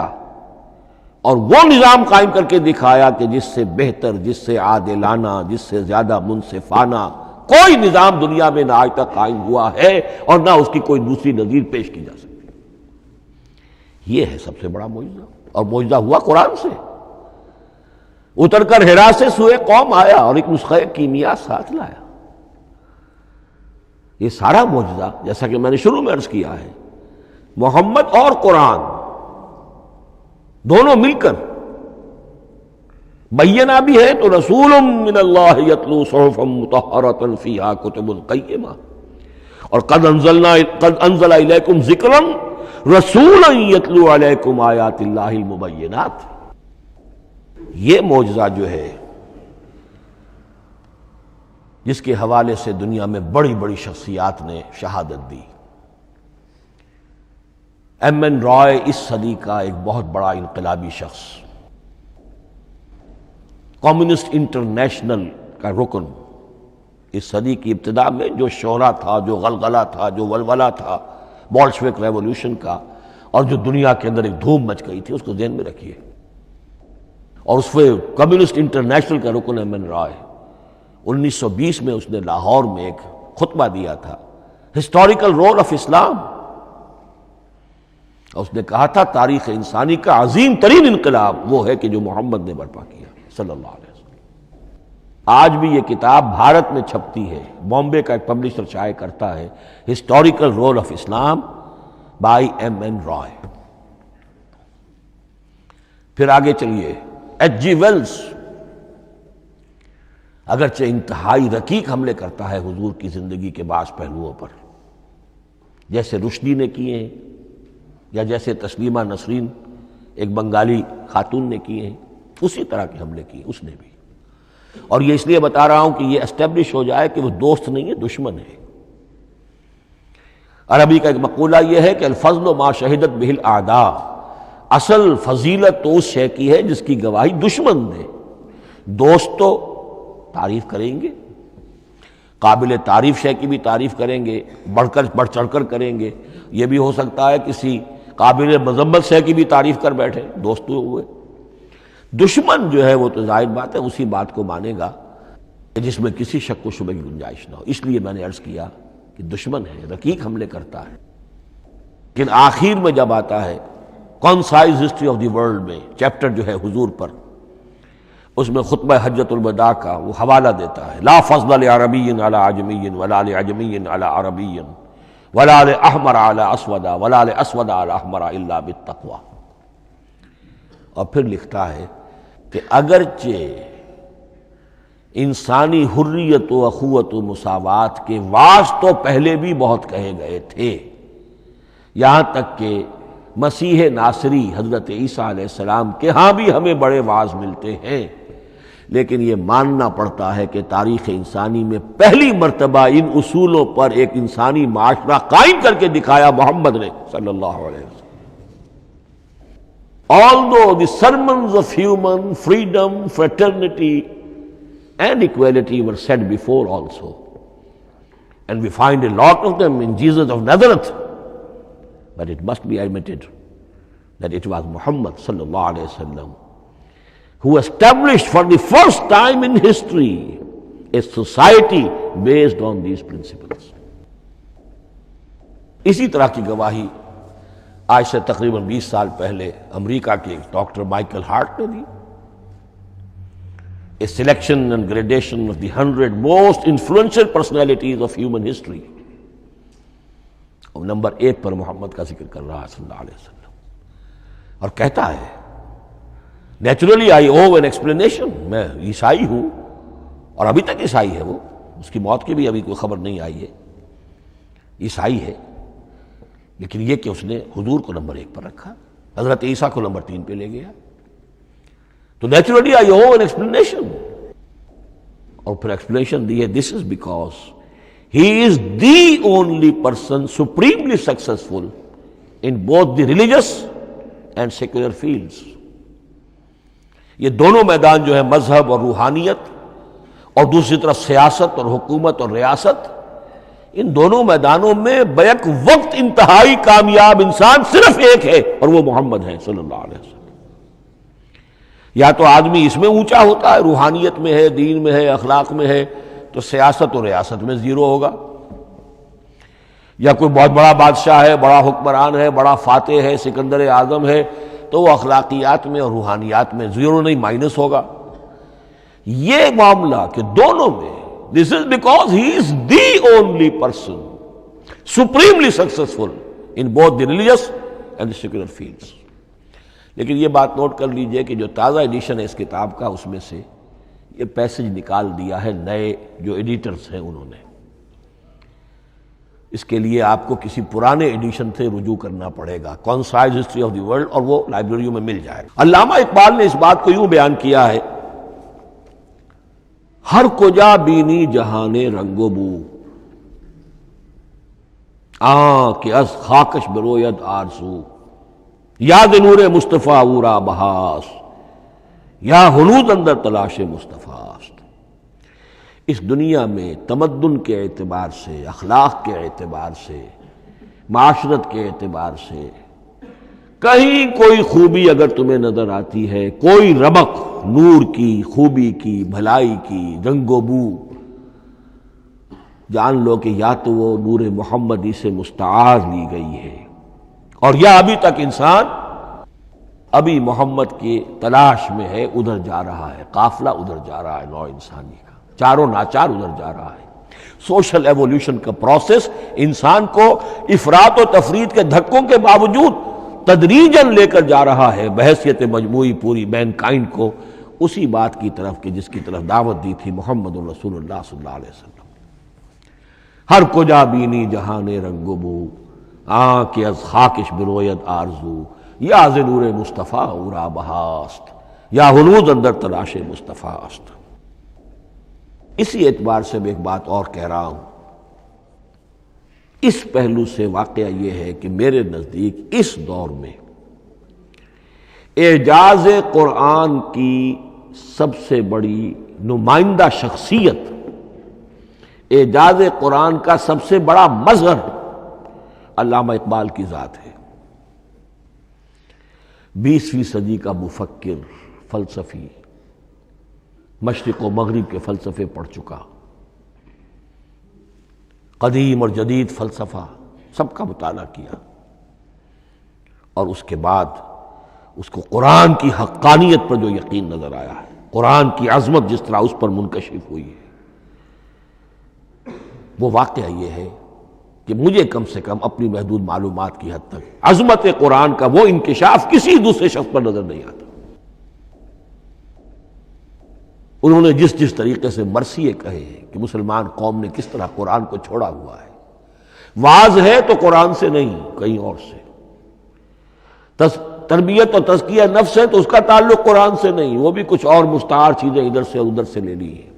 Speaker 2: اور وہ نظام قائم کر کے دکھایا کہ جس سے بہتر، جس سے عادلانہ، جس سے زیادہ منصفانہ کوئی نظام دنیا میں نہ آج تک قائم ہوا ہے اور نہ اس کی کوئی دوسری نظیر پیش کی جا سکتی۔ یہ ہے سب سے بڑا معجزہ، اور معجزہ ہوا قرآن سے۔ اتر کر حرا سے سوئے قوم آیا اور ایک نسخہ کیمیا ساتھ لایا۔ یہ سارا معجزہ، جیسا کہ میں نے شروع میں عرض کیا ہے، محمد اور قرآن دونوں مل کر بینہ بھی ہے تو رسول من اللہ یتلو صحفا مطہرۃ فیہا کتب قیمہ، اور قد انزل الیکم ذکرا رسولا یتلو علیکم آیات اللہ المبینات۔ یہ معجزہ جو ہے جس کے حوالے سے دنیا میں بڑی بڑی شخصیات نے شہادت دی۔ ایم این رائے اس صدی کا ایک بہت بڑا انقلابی شخص، کمیونسٹ انٹرنیشنل کا رکن، اس صدی کی ابتدا میں جو شورا تھا، جو غلغلہ تھا، جو ولولہ تھا بولشوک ریولوشن کا، اور جو دنیا کے اندر ایک دھوم مچ گئی تھی، اس کو ذہن میں رکھیے۔ اور اس میں کمیونسٹ انٹرنیشنل کا رکن ایم این رائے، 1920 میں اس نے لاہور میں ایک خطبہ دیا تھا، ہسٹوریکل رول آف اسلام، اور اس نے کہا تھا تاریخ انسانی کا عظیم ترین انقلاب وہ ہے کہ جو محمد نے برپا کیا صلی اللہ علیہ وسلم۔ آج بھی یہ کتاب بھارت میں چھپتی ہے، بامبے کا ایک پبلشر شائع کرتا ہے، historical role of Islam by M N Roy. پھر آگے چلیے، ایچ جی ویلز اگرچہ انتہائی رقیق حملے کرتا ہے حضور کی زندگی کے بعض پہلوؤں پر، جیسے رشدی نے کیے ہیں یا جیسے تسلیمہ نسرین ایک بنگالی خاتون نے کیے ہیں، اسی طرح کے حملے کیے اس نے بھی۔ اور یہ اس لیے بتا رہا ہوں کہ یہ اسٹیبلش ہو جائے کہ وہ دوست نہیں ہے، دشمن ہے۔ عربی کا ایک مقولہ یہ ہے کہ الفضل ما شہدت بہ الاعداء، اصل فضیلت تو اس شے کی ہے جس کی گواہی دشمن دے۔ دوست تو تعریف کریں گے، قابل تعریف شے کی بھی تعریف کریں گے، بڑھ چڑھ کر کریں گے۔ یہ بھی ہو سکتا ہے کسی قابل مذمت شے کی بھی تعریف کر بیٹھے، دوست تو ہوئے۔ دشمن جو ہے وہ تو ظاہر بات ہے اسی بات کو مانے گا جس میں کسی شک و شبہ کی گنجائش نہ ہو۔ اس لیے میں نے عرض کیا کہ دشمن ہے، رقیق حملے کرتا ہے، لیکن آخر میں جب آتا ہے concise history of the world میں چیپٹر جو ہے حضور پر، اس میں خطبہ حجۃ الوداع کا وہ حوالہ دیتا ہے، لا فضل لعربی علی عجمی ولا لعجمی علی عربی ولا لاحمر علی اسود ولا لاسود علی احمر الا بالتقوی۔ اور پھر لکھتا ہے کہ اگرچہ انسانی حریت و اخوت و مساوات کے واز تو پہلے بھی بہت کہے گئے تھے، یہاں تک کہ مسیح ناصری حضرت عیسیٰ علیہ السلام کے ہاں بھی ہمیں بڑے واعظ ملتے ہیں، لیکن یہ ماننا پڑتا ہے کہ تاریخ انسانی میں پہلی مرتبہ ان اصولوں پر ایک انسانی معاشرہ قائم کر کے دکھایا محمد نے صلی اللہ علیہ وسلم. Although the sermons of human freedom, fraternity and equality were said before also, and we find a lot of them in Jesus of Nazareth, but it must be admitted that it was Muhammad sallallahu alaihi wasallam who established for the first time in history a society based on these principles. اسی طرح کی گواہی آج سے تقریباً 20 سال پہلے امریکہ کے ڈاکٹر مائیکل ہارٹ نے دی. A selection and gradation of the 100 most influential personalities of human history. اور نمبر 1 پر محمد کا ذکر کر رہا ہے صلی اللہ علیہ وسلم، اور کہتا ہے naturally I owe an explanation, میں عیسائی ہوں اور ابھی تک عیسائی ہے، وہ اس کی موت کی بھی ابھی کوئی خبر نہیں آئی ہے، عیسائی ہے، لیکن یہ کہ اس نے حضور کو نمبر 1 پر رکھا، حضرت عیسیٰ کو نمبر 3 پہ لے گیا، تو naturally I owe an explanation. اور پھر ایکسپلینیشن دی ہے this is because he is the only person supremely successful in both the religious and secular fields. یہ دونوں میدان جو ہے مذہب اور روحانیت اور دوسری طرف سیاست اور حکومت اور ریاست، ان دونوں میدانوں میں بیک وقت انتہائی کامیاب انسان صرف ایک ہے، اور وہ محمد ہے صلی اللہ علیہ وسلم. یا تو آدمی اس میں اونچا ہوتا ہے، روحانیت میں ہے، دین میں ہے، اخلاق میں ہے، تو سیاست اور ریاست میں زیرو ہوگا. یا کوئی بہت بڑا بادشاہ ہے، بڑا حکمران ہے، بڑا فاتح ہے، سکندر اعظم ہے، تو وہ اخلاقیات میں اور روحانیات میں زیرو نہیں، مائنس ہوگا. یہ معاملہ کہ دونوں میں this is because he is the only person supremely successful in both the religious and the secular fields. لیکن یہ بات نوٹ کر لیجئے کہ جو تازہ ایڈیشن ہے اس کتاب کا، اس میں سے یہ پیسج نکال دیا ہے نئے جو ایڈیٹرز ہیں انہوں نے. اس کے لیے آپ کو کسی پرانے ایڈیشن سے رجوع کرنا پڑے گا، concise history of the world, اور وہ لائبریریوں میں مل جائے گا. علامہ اقبال نے اس بات کو یوں بیان کیا ہے، ہر کجا بینی جہان رنگ و بو، کہ از خاکش بروید آرزو، یاد نور مصطفیٰ اورا بہاس، یا ہنود اندر تلاش مصطفیٰ است. اس دنیا میں تمدن کے اعتبار سے، اخلاق کے اعتبار سے، معاشرت کے اعتبار سے کہیں کوئی خوبی اگر تمہیں نظر آتی ہے، کوئی رمق نور کی، خوبی کی، بھلائی کی، رنگ و بو، جان لو کہ یا تو وہ نور محمدی سے مستعار لی گئی ہے، اور یا ابھی تک انسان ابھی محمد کی تلاش میں ہے، ادھر جا رہا ہے، قافلہ ادھر جا رہا ہے، نوع انسانی کا چاروں ناچار ادھر جا رہا ہے. سوشل ایوولوشن کا پروسیس انسان کو افراط و تفرید کے دھکوں کے باوجود تدریجاً لے کر جا رہا ہے بحیثیت مجموعی پوری مین کائنڈ کو اسی بات کی طرف کہ جس کی طرف دعوت دی تھی محمد رسول اللہ صلی اللہ علیہ وسلم. ہر کجا بینی جہان رنگ و بو، کہ از خاکش بروید آرزو، یا ز نور مصطفیٰ اورا بہاست، یا ہنود اندر تلاش مصطفیٰ است. اسی اعتبار سے میں ایک بات اور کہہ رہا ہوں، اس پہلو سے واقعہ یہ ہے کہ میرے نزدیک اس دور میں اعجاز قرآن کی سب سے بڑی نمائندہ شخصیت، اعجاز قرآن کا سب سے بڑا مظہر علامہ اقبال کی ذات ہے. 20ویں صدی کا مفکر، فلسفی، مشرق و مغرب کے فلسفے پڑھ چکا، قدیم اور جدید فلسفہ سب کا مطالعہ کیا، اور اس کے بعد اس کو قرآن کی حقانیت پر جو یقین نظر آیا ہے، قرآن کی عظمت جس طرح اس پر منکشف ہوئی ہے، وہ واقعہ یہ ہے کہ مجھے کم سے کم اپنی محدود معلومات کی حد تک عظمت قرآن کا وہ انکشاف کسی دوسرے شخص پر نظر نہیں آتا. انہوں نے جس طریقے سے مرثیے کہے کہ مسلمان قوم نے کس طرح قرآن کو چھوڑا ہوا ہے، واعظ ہے تو قرآن سے نہیں کہیں اور سے، تربیت اور تزکیہ نفس ہے تو اس کا تعلق قرآن سے نہیں، وہ بھی کچھ اور مستعار چیزیں ادھر سے ادھر سے لے لی ہیں،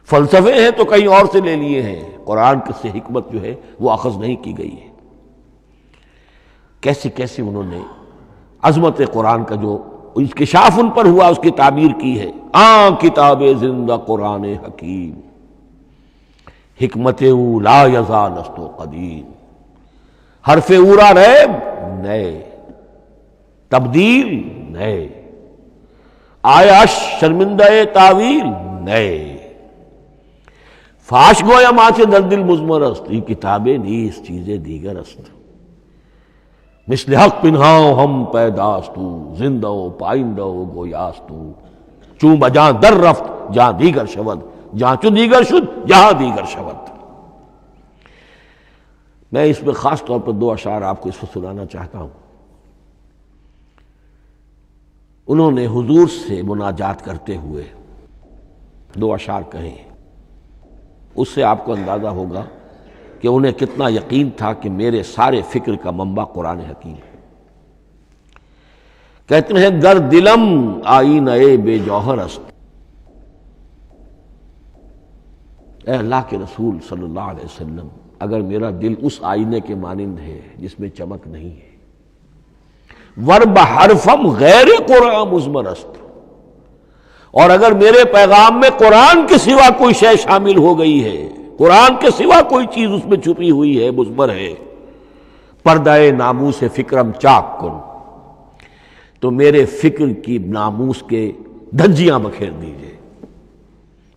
Speaker 2: فلسفے ہیں تو کہیں اور سے لے لیے ہیں، قرآن سے حکمت جو ہے وہ اخذ نہیں کی گئی ہے۔ کیسی کیسی انہوں نے عظمت قرآن کا جو انکشاف ان پر ہوا اس کی تعبیر کی ہے۔ کتاب زندہ قرآن حکیم، حکمت او لا یزال است و قدیم، حرف اورا ریب نئے، تبدیل نئے، آیاش شرمندہ تعویل نئے، فاش گویا ماں در دل مضمر است، یہ کتابیں نیز چیزیں دیگر است، مثل حق پنہاؤ ہم پیداستو، زندہ و پائندہ و گویاستو، چون بجاں در رفت جہاں دیگر شود، جہاں چو دیگر شد جہاں دیگر شود۔ میں اس میں خاص طور پر دو اشعار آپ کو اس وقت سنانا چاہتا ہوں۔ انہوں نے حضور سے مناجات کرتے ہوئے دو اشعار کہے ہیں، اس سے آپ کو اندازہ ہوگا کہ انہیں کتنا یقین تھا کہ میرے سارے فکر کا منبع قرآن حکیم ہے۔ کہتے ہیں در دلم آئینہ بے جوہر است، اے اللہ کے رسول صلی اللہ علیہ وسلم، اگر میرا دل اس آئینے کے مانند ہے جس میں چمک نہیں ہے، ورب حرفم غیر قرآن مضمر است، اور اگر میرے پیغام میں قرآن کے سوا کوئی شے شامل ہو گئی ہے، قرآن کے سوا کوئی چیز اس میں چھپی ہوئی ہے، مضمر ہے، پردہ ناموس فکرم چاک کن، تو میرے فکر کی ناموس کے دھجیاں بکھیر دیجئے،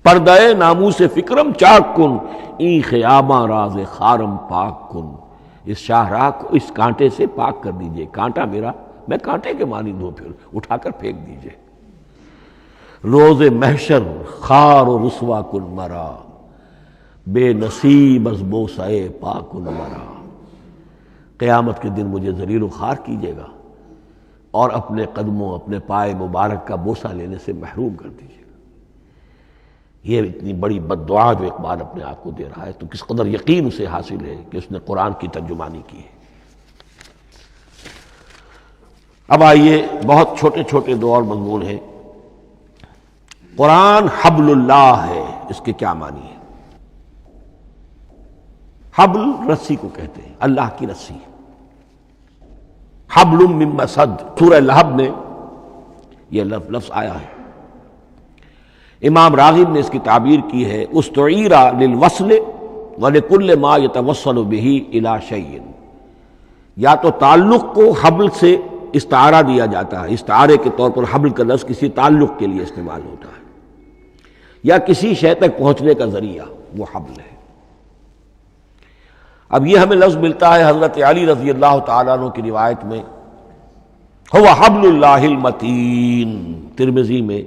Speaker 2: پردہ ناموس فکرم چاک کن، این خیامہ راز خارم پاک کن، اس شاہراہ کو اس کانٹے سے پاک کر دیجئے، کانٹا میرا، میں کانٹے کے مانند ہوں، پھر اٹھا کر پھینک دیجئے، روز محشر خار و رسوا کن مرا، بے نصیب از بوسہ پاک کن مرا، قیامت کے دن مجھے ذلیل و خوار کیجیے گا اور اپنے قدموں، اپنے پائے مبارک کا بوسہ لینے سے محروم کر دیجیے گا۔ یہ اتنی بڑی بد دعا جو اقبال اپنے آپ کو دے رہا ہے، تو کس قدر یقین اسے حاصل ہے کہ اس نے قرآن کی ترجمانی کی ہے۔ اب آئیے، بہت چھوٹے چھوٹے دو اور مضمون ہیں۔ قرآن حبل اللہ ہے، اس کے کیا معنی ہے؟ حبل رسی کو کہتے ہیں، اللہ کی رسی، حبل من مسد، سورہ لہب میں یہ لفظ آیا ہے۔ امام راغب نے اس کی تعبیر کی ہے، استعیر للوصل ولکل ما یتوصل بہ الی شیء، یا تو تعلق کو حبل سے استعارہ دیا جاتا ہے، استعارے کے طور پر حبل کا لفظ کسی تعلق کے لیے استعمال ہوتا ہے، یا کسی شے تک پہنچنے کا ذریعہ، وہ حبل ہے۔ اب یہ ہمیں لفظ ملتا ہے حضرت علی رضی اللہ تعالیٰ عنہ کی روایت میں، هو حبل اللہ المتین، ترمذی میں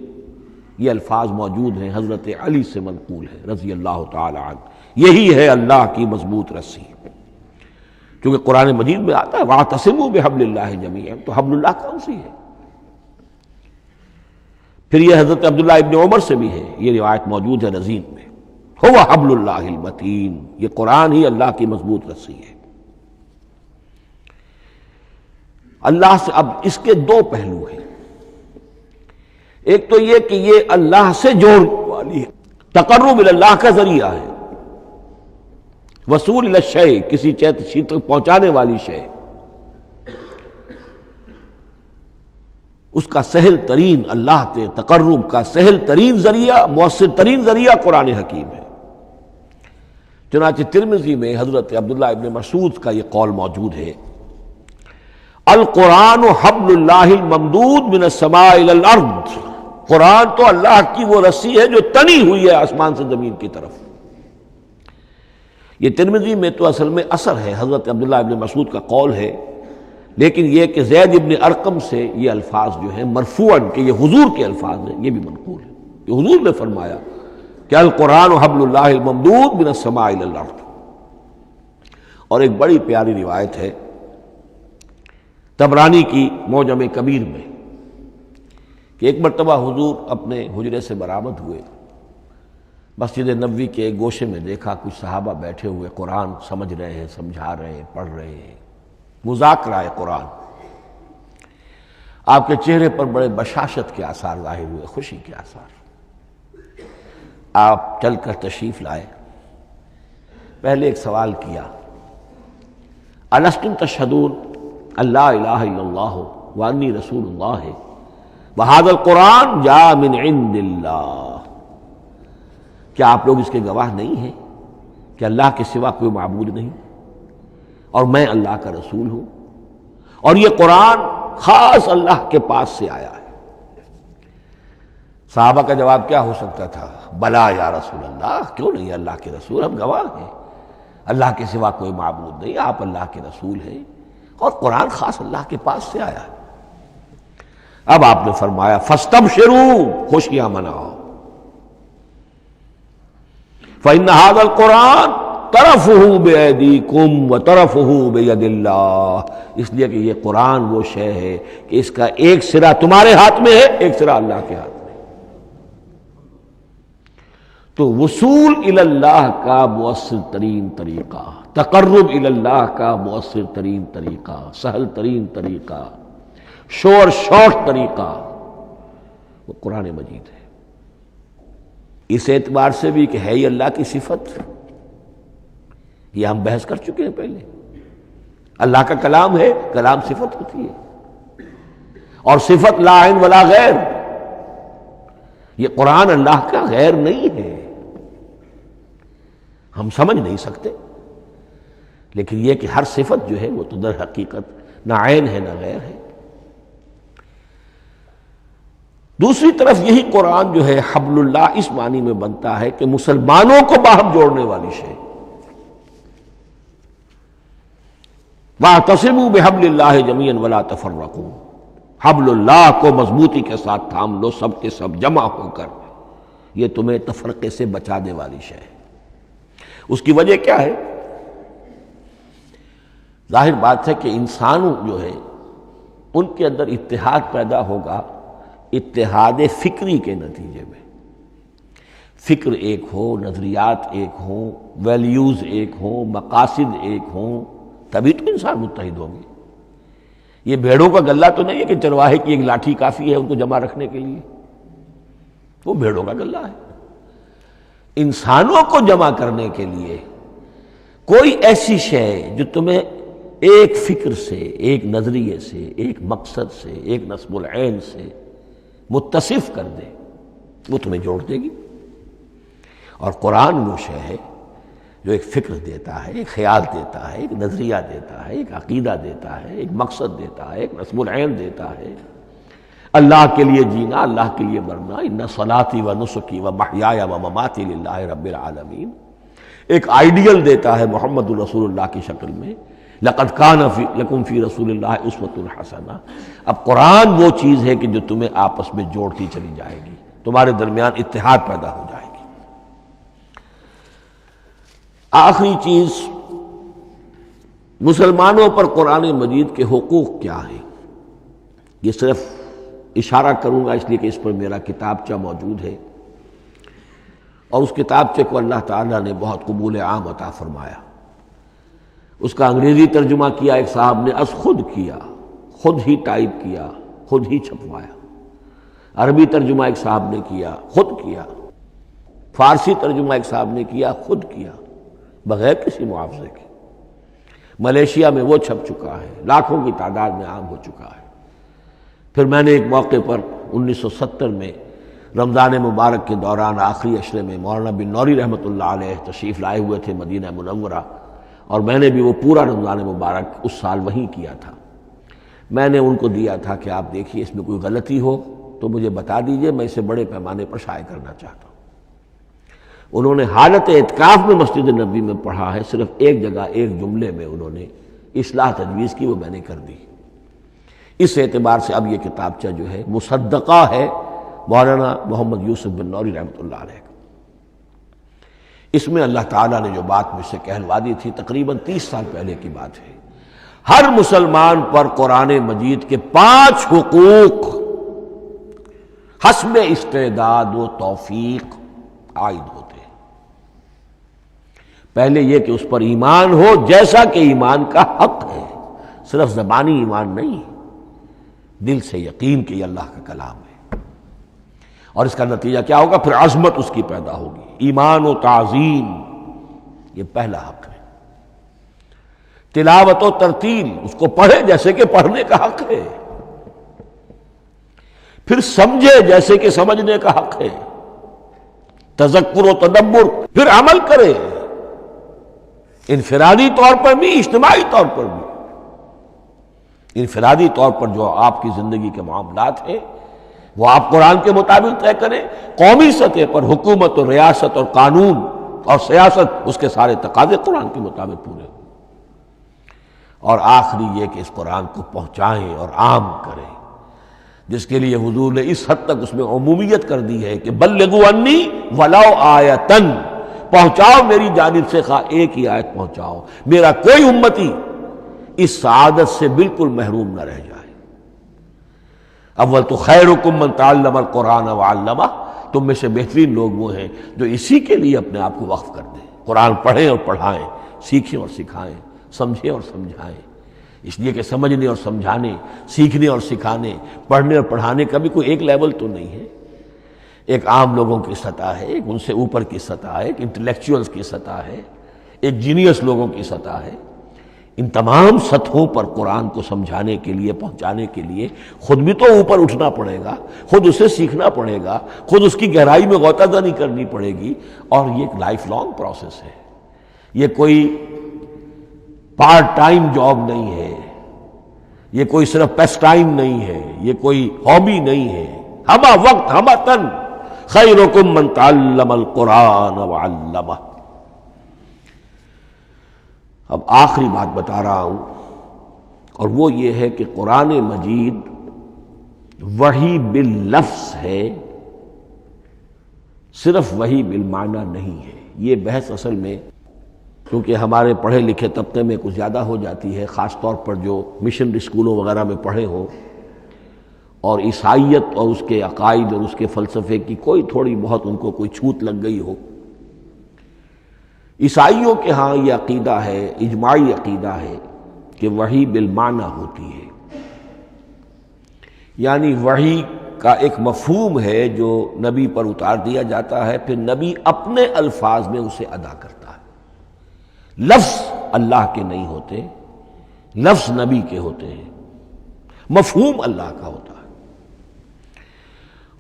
Speaker 2: یہ الفاظ موجود ہیں، حضرت علی سے منقول ہے رضی اللہ تعالی عنہ، یہی ہے اللہ کی مضبوط رسی، کیونکہ قرآن مجید میں آتا ہے وَاعْتَصِمُوا بِحَبْلِ اللَّهِ جَمِيعًا، تو حبل اللہ کون سی ہے؟ پھر یہ حضرت عبداللہ ابن عمر سے بھی ہے، یہ روایت موجود ہے رزین میں، هو حبل اللہ المتین، یہ قرآن ہی اللہ کی مضبوط رسی ہے۔ اللہ سے اب اس کے دو پہلو ہیں، ایک تو یہ کہ یہ اللہ سے جوڑنے والی ہے، تقرب اللہ کا ذریعہ ہے، وصول الی الشیء، کسی چیز تک پہنچانے والی شے، اس کا سہل ترین، اللہ کے تقرب کا سہل ترین ذریعہ، مؤثر ترین ذریعہ قرآن حکیم ہے۔ چنانچہ ترمذی میں حضرت عبداللہ ابن مسعود کا یہ قول موجود ہے، القرآن حبل اللہ الممدود من السماء الی الارض، قرآن تو اللہ کی وہ رسی ہے جو تنی ہوئی ہے آسمان سے زمین کی طرف۔ یہ ترمذی میں تو اصل میں اثر ہے، حضرت عبداللہ ابن مسعود کا قول ہے، لیکن یہ کہ زید ابن ارقم سے یہ الفاظ جو ہیں مرفوعاً کہ یہ حضور کے الفاظ ہیں، یہ بھی منقول ہے کہ حضور نے فرمایا کہ القرآن حبل اللہ الممدود من السماء الی الارض۔ اور ایک بڑی پیاری روایت ہے طبرانی کی معجم کبیر میں کہ ایک مرتبہ حضور اپنے حجرے سے برآمد ہوئے مسجد نبوی کے ایک گوشے میں دیکھا کچھ صحابہ بیٹھے ہوئے قرآن سمجھ رہے ہیں، سمجھا رہے ہیں، پڑھ رہے ہیں، مذاکرہ ہے قرآن۔ آپ کے چہرے پر بڑے بشاشت کے آثار ظاہر ہوئے، خوشی کے آثار۔ آپ چل کر تشریف لائے، پہلے ایک سوال کیا، الستم تشہدون اللہ الہ الا اللہ وانی رسول اللہ وہذا القرآن جاء من عند اللہ، کیا آپ لوگ اس کے گواہ نہیں ہیں کہ اللہ کے سوا کوئی معبود نہیں اور میں اللہ کا رسول ہوں، اور یہ قرآن خاص اللہ کے پاس سے آیا ہے؟ صحابہ کا جواب کیا ہو سکتا تھا؟ بلا یا رسول اللہ، کیوں نہیں اللہ کے رسول، ہم گواہ ہیں، اللہ کے سوا کوئی معبود نہیں، آپ اللہ کے رسول ہیں اور قرآن خاص اللہ کے پاس سے آیا ہے۔ اب آپ نے فرمایا فاستبشروا، خوشیاں مناؤ، فإن هذا القرآن طرفه بأيديكم وطرفه بيد اللہ، اس لیے کہ یہ قرآن وہ شے ہے کہ اس کا ایک سرا تمہارے ہاتھ میں ہے، ایک سرا اللہ کے ہاتھ میں۔ تو وصول الی اللہ کا مؤثر ترین طریقہ، تقرب الی اللہ کا مؤثر ترین طریقہ، سہل ترین طریقہ، شور شوق طریقہ وہ قرآن مجید ہے۔ اس اعتبار سے بھی کہ ہے ہی اللہ کی صفت، یہ ہم بحث کر چکے ہیں پہلے، اللہ کا کلام ہے، کلام صفت ہوتی ہے، اور صفت لا عین ولا غیر، یہ قرآن اللہ کا غیر نہیں ہے، ہم سمجھ نہیں سکتے، لیکن یہ کہ ہر صفت جو ہے وہ تو در حقیقت نہ عین ہے نہ غیر ہے۔ دوسری طرف یہی قرآن جو ہے حبل اللہ اس معنی میں بنتا ہے کہ مسلمانوں کو باہم جوڑنے والی شے، وَاعْتَصِمُوا بِحَبْلِ اللَّهِ جَمِيعًا وَلَا تَفَرَّقُوا، حبل اللہ کو مضبوطی کے ساتھ تھام لو، سب کے سب جمع ہو کر، یہ تمہیں تفرقے سے بچانے والی شے ہے۔ اس کی وجہ کیا ہے؟ ظاہر بات ہے کہ انسانوں جو ہے ان کے اندر اتحاد پیدا ہوگا اتحاد فکری کے نتیجے میں، فکر ایک ہو، نظریات ایک ہوں، ویلیوز ایک ہوں، مقاصد ایک ہوں، تبھی تو انسان متحد ہوں گے۔ یہ بھیڑوں کا گلہ تو نہیں ہے کہ چرواہے کی ایک لاٹھی کافی ہے ان کو جمع رکھنے کے لیے، وہ بھیڑوں کا گلہ ہے۔ انسانوں کو جمع کرنے کے لیے کوئی ایسی شے جو تمہیں ایک فکر سے، ایک نظریے سے، ایک مقصد سے، ایک نصب العین سے متصف کر دے، وہ تمہیں جوڑ دے گی۔ اور قرآن وہ شے ہے جو ایک فکر دیتا ہے، ایک خیال دیتا ہے، ایک نظریہ دیتا ہے، ایک عقیدہ دیتا ہے، ایک مقصد دیتا ہے، ایک نصب العین دیتا ہے، اللہ کے لیے جینا، اللہ کے لیے مرنا، ان صلاتی و نسکی و محیای و مماتی للہ رب العالمین، ایک آئیڈیل دیتا ہے محمد الرسول اللہ کی شکل میں، لقد کان لکم فی رسول اللہ اسوۃ حسنہ۔ اب قرآن وہ چیز ہے کہ جو تمہیں آپس میں جوڑتی چلی جائے گی، تمہارے درمیان اتحاد پیدا ہو جائے گی۔ آخری چیز، مسلمانوں پر قرآن مجید کے حقوق کیا ہیں؟ یہ صرف اشارہ کروں گا اس لیے کہ اس پر میرا کتابچہ موجود ہے، اور اس کتابچے کو اللہ تعالیٰ نے بہت قبول عام عطا فرمایا۔ اس کا انگریزی ترجمہ کیا ایک صاحب نے، از خود کیا، خود ہی ٹائپ کیا، خود ہی چھپوایا۔ عربی ترجمہ ایک صاحب نے کیا، خود کیا۔ فارسی ترجمہ ایک صاحب نے کیا، خود کیا، بغیر کسی معاوضے کے۔ ملیشیا میں وہ چھپ چکا ہے، لاکھوں کی تعداد میں عام ہو چکا ہے۔ پھر میں نے ایک موقع پر 1970 میں رمضان مبارک کے دوران آخری عشرے میں مولانا بن نوری رحمۃ اللہ علیہ تشریف لائے ہوئے تھے مدینہ منورہ، اور میں نے بھی وہ پورا رمضان مبارک اس سال وہیں کیا تھا۔ میں نے ان کو دیا تھا کہ آپ دیکھیے اس میں کوئی غلطی ہو تو مجھے بتا دیجئے، میں اسے بڑے پیمانے پر شائع کرنا چاہتا ہوں۔ انہوں نے حالت اعتکاف میں مسجد نبوی میں پڑھا ہے، صرف ایک جگہ ایک جملے میں انہوں نے اصلاح تجویز کی، وہ میں نے کر دی۔ اس اعتبار سے اب یہ کتابچہ جو ہے مصدقہ ہے مولانا محمد یوسف بن نوری رحمۃ اللہ علیہ کا۔ اس میں اللہ تعالیٰ نے جو بات مجھ سے کہلوا دی تھی، تقریباً 30 سال پہلے کی بات ہے، ہر مسلمان پر قرآن مجید کے 5 حقوق حسب استعداد و توفیق عائد ہوتے ہیں۔ پہلے یہ کہ اس پر ایمان ہو جیسا کہ ایمان کا حق ہے، صرف زبانی ایمان نہیں، دل سے یقین کہ یہ اللہ کا کلام ہے۔ اور اس کا نتیجہ کیا ہوگا؟ پھر عظمت اس کی پیدا ہوگی، ایمان و تعظیم، یہ پہلا حق ہے۔ تلاوت و ترتیل، اس کو پڑھے جیسے کہ پڑھنے کا حق ہے، پھر سمجھے جیسے کہ سمجھنے کا حق ہے، تذکر و تدبر، پھر عمل کرے، انفرادی طور پر بھی اجتماعی طور پر بھی۔ انفرادی طور پر جو آپ کی زندگی کے معاملات ہیں وہ آپ قرآن کے مطابق طے کریں، قومی سطح پر حکومت اور ریاست اور قانون اور سیاست، اس کے سارے تقاضے قرآن کے مطابق پورے ہوں، اور آخری یہ کہ اس قرآن کو پہنچائیں اور عام کریں، جس کے لیے حضور نے اس حد تک اس میں عمومیت کر دی ہے کہ بلغوا انی ولو آیۃ، پہنچاؤ میری جانب سے خواہ ایک ہی آیت پہنچاؤ، میرا کوئی امتی اس سعادت سے بالکل محروم نہ رہ جائے۔ اول تو خیرکم من تعلم القرآن وعلمہ، تم میں سے بہترین لوگ وہ ہیں جو اسی کے لیے اپنے آپ کو وقف کر دیں، قرآن پڑھیں اور پڑھائیں، سیکھیں اور سکھائیں، سمجھیں اور سمجھائیں۔ اس لیے کہ سمجھنے اور سمجھانے، سیکھنے اور سکھانے، پڑھنے اور پڑھانے کا بھی کوئی ایک لیول تو نہیں ہے، ایک عام لوگوں کی سطح ہے، ایک ان سے اوپر کی سطح ہے، ایک انٹلیکچوئلز کی سطح ہے، ایک جینیس لوگوں کی سطح ہے۔ ان تمام سطحوں پر قرآن کو سمجھانے کے لیے، پہنچانے کے لیے خود بھی تو اوپر اٹھنا پڑے گا، خود اسے سیکھنا پڑے گا، خود اس کی گہرائی میں غوطہ زنی کرنی پڑے گی، اور یہ ایک لائف لانگ پروسیس ہے، یہ کوئی پارٹ ٹائم جاب نہیں ہے، یہ کوئی صرف پیس ٹائم نہیں ہے، یہ کوئی ہابی نہیں ہے، ہمہ وقت ہمہ تن، خیرکم من تعلم القرآن وعلمہ۔ اب آخری بات بتا رہا ہوں، اور وہ یہ ہے کہ قرآن مجید وحی باللفظ ہے، صرف وحی بالمعنی نہیں ہے۔ یہ بحث اصل میں کیونکہ ہمارے پڑھے لکھے طبقے میں کچھ زیادہ ہو جاتی ہے، خاص طور پر جو مشنری اسکولوں وغیرہ میں پڑھے ہوں اور عیسائیت اور اس کے عقائد اور اس کے فلسفے کی کوئی تھوڑی بہت ان کو کوئی چھوت لگ گئی ہو۔ عیسائیوں کے ہاں یہ عقیدہ ہے، اجماعی عقیدہ ہے کہ وحی بالمعنی ہوتی ہے، یعنی وحی کا ایک مفہوم ہے جو نبی پر اتار دیا جاتا ہے، پھر نبی اپنے الفاظ میں اسے ادا کرتا ہے۔ لفظ اللہ کے نہیں ہوتے، لفظ نبی کے ہوتے ہیں، مفہوم اللہ کا ہوتا ہے۔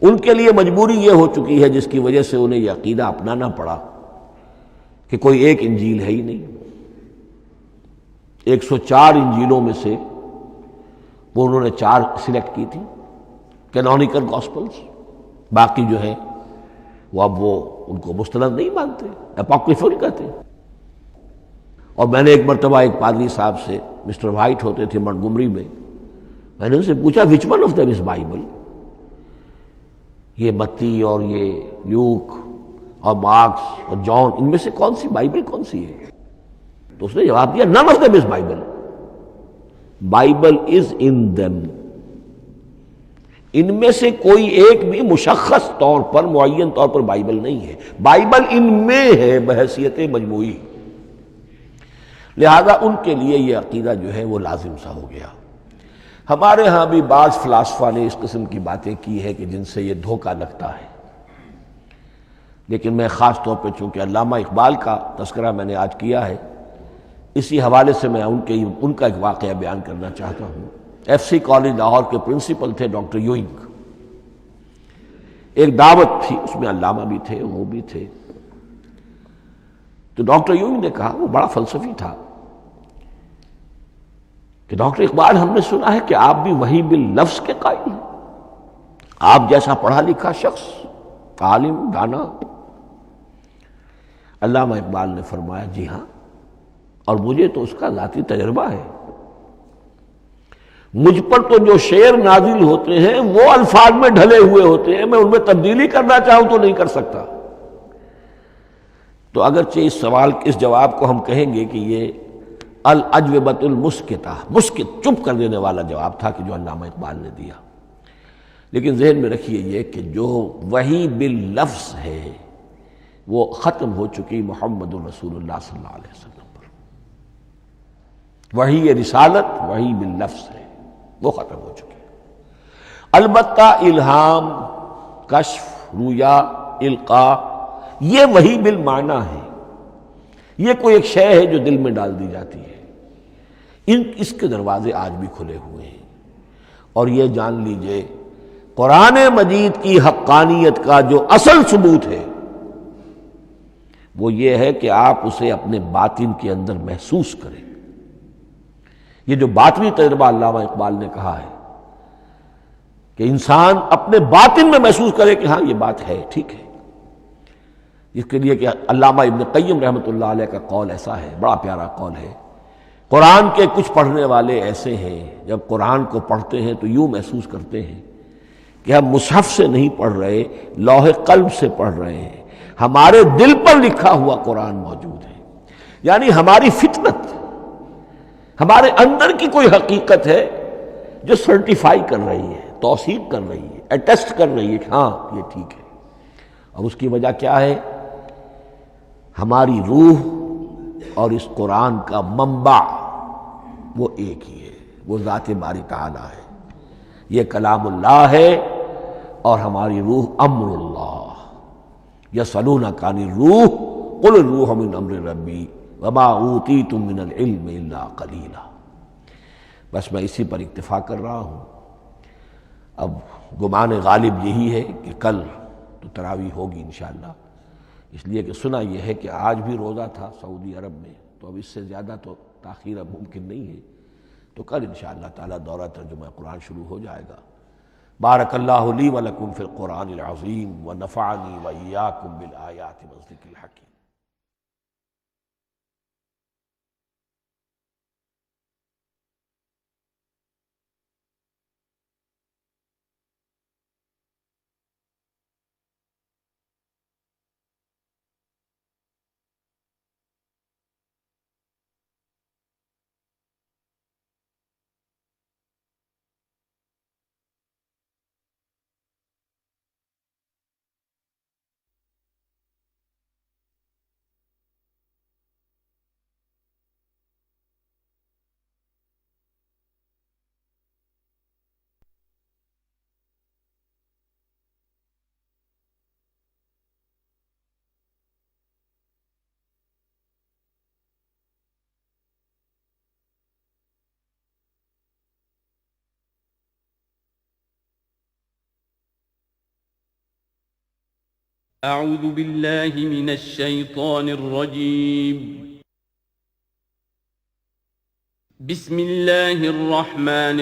Speaker 2: ان کے لیے مجبوری یہ ہو چکی ہے جس کی وجہ سے انہیں یہ عقیدہ اپنانا پڑا کہ کوئی ایک انجیل ہے ہی نہیں، 104 انجیلوں میں سے وہ انہوں نے 4 سلیکٹ کی تھی کینونیکل گاسپلز، باقی جو ہیں وہ اب وہ ان کو مستند نہیں مانتے، اپوکریفل کہتے ہیں۔ اور میں نے ایک مرتبہ ایک پادری صاحب سے، مسٹر وائٹ ہوتے تھے منٹگومری میں نے ان سے پوچھا which one of them is Bible, یہ متی اور یہ لیوک اور مارکس اور جان، ان میں سے کون سی بائبل کون سی ہے؟ تو اس نے جواب دیا none of them is Bible. Bible is in them. ان میں سے کوئی ایک بھی مشخص طور پر، معین طور پر بائبل نہیں ہے، بائبل ان میں ہے بحیثیت مجموعی۔ لہذا ان کے لیے یہ عقیدہ جو ہے وہ لازم سا ہو گیا۔ ہمارے ہاں بھی بعض فلاسفہ نے اس قسم کی باتیں کی ہے کہ جن سے یہ دھوکہ لگتا ہے، لیکن میں خاص طور پہ چونکہ علامہ اقبال کا تذکرہ میں نے آج کیا ہے، اسی حوالے سے میں ان کا ایک واقعہ بیان کرنا چاہتا ہوں۔ ایف سی کالج لاہور کے پرنسپل تھے ڈاکٹر یوئنگ۔ ایک دعوت تھی، اس میں علامہ بھی تھے، وہ بھی تھے۔ تو ڈاکٹر یوئنگ نے کہا، وہ بڑا فلسفی تھا، کہ ڈاکٹر اقبال ہم نے سنا ہے کہ آپ بھی وحی باللفظ کے قائل ہیں، آپ جیسا پڑھا لکھا شخص، عالم، دانا۔ علامہ اقبال نے فرمایا جی ہاں، اور مجھے تو اس کا ذاتی تجربہ ہے، مجھ پر تو جو شعر نازل ہوتے ہیں وہ الفاظ میں ڈھلے ہوئے ہوتے ہیں، میں ان میں تبدیلی کرنا چاہوں تو نہیں کر سکتا۔ تو اگرچہ اس سوال، اس جواب کو ہم کہیں گے کہ یہ الاجوبۃ المسکتہ، مسکت، چپ کر دینے والا جواب تھا کہ جو علامہ اقبال نے دیا، لیکن ذہن میں رکھیے یہ کہ جو وحی باللفظ ہے وہ ختم ہو چکی محمد الرسول اللہ صلی اللہ علیہ وسلم پر۔ وحی رسالت وحی باللفظ ہے، وہ ختم ہو چکی۔ البتہ الہام، کشف، رویا، القاء، یہ وحی بالمعنی ہے، یہ کوئی ایک شے ہے جو دل میں ڈال دی جاتی ہے۔ اس کے دروازے آج بھی کھلے ہوئے ہیں، اور یہ جان لیجئے قرآن مجید کی حقانیت کا جو اصل ثبوت ہے وہ یہ ہے کہ آپ اسے اپنے باطن کے اندر محسوس کریں۔ یہ جو باطنی تجربہ علامہ اقبال نے کہا ہے کہ انسان اپنے باطن میں محسوس کرے کہ ہاں یہ بات ہے، ٹھیک ہے، اس کے لیے کہ علامہ ابن قیم رحمۃ اللہ علیہ کا قول ایسا ہے، بڑا پیارا قول ہے۔ قرآن کے کچھ پڑھنے والے ایسے ہیں جب قرآن کو پڑھتے ہیں تو یوں محسوس کرتے ہیں کہ ہم مصحف سے نہیں پڑھ رہے، لوح قلب سے پڑھ رہے ہیں، ہمارے دل پر لکھا ہوا قرآن موجود ہے، یعنی ہماری فطرت، ہمارے اندر کی کوئی حقیقت ہے جو سرٹیفائی کر رہی ہے، توثیق کر رہی ہے، اٹیسٹ کر رہی ہے کہ ہاں یہ ٹھیک ہے۔ اور اس کی وجہ کیا ہے؟ ہماری روح اور اس قرآن کا منبع وہ ایک ہی ہے، وہ ذات باری تعالیٰ ہے، یہ کلام اللہ ہے، اور ہماری روح امر اللہ۔ یسألونک عن الروح قل الروح من امر ربی وما اوتیتم من العلم الا قلیلا۔ بس میں اسی پر اکتفا کر رہا ہوں۔ اب گمان غالب یہی ہے کہ کل تو تراویح ہوگی انشاءاللہ، اس لیے کہ سنا یہ ہے کہ آج بھی روزہ تھا سعودی عرب میں، تو اب اس سے زیادہ تو تاخیر اب ممکن نہیں ہے، تو کل انشاءاللہ تعالی دورہ ترجمہ قرآن شروع ہو جائے گا۔ بارک اللہ لی ولکم فی القرآن العظیم ونفعنی وإیاکم بالآیات والذکر الحکیم۔
Speaker 1: أعوذ بالله من الشيطان الرجيم. بسم الله الرحمن الرحيم.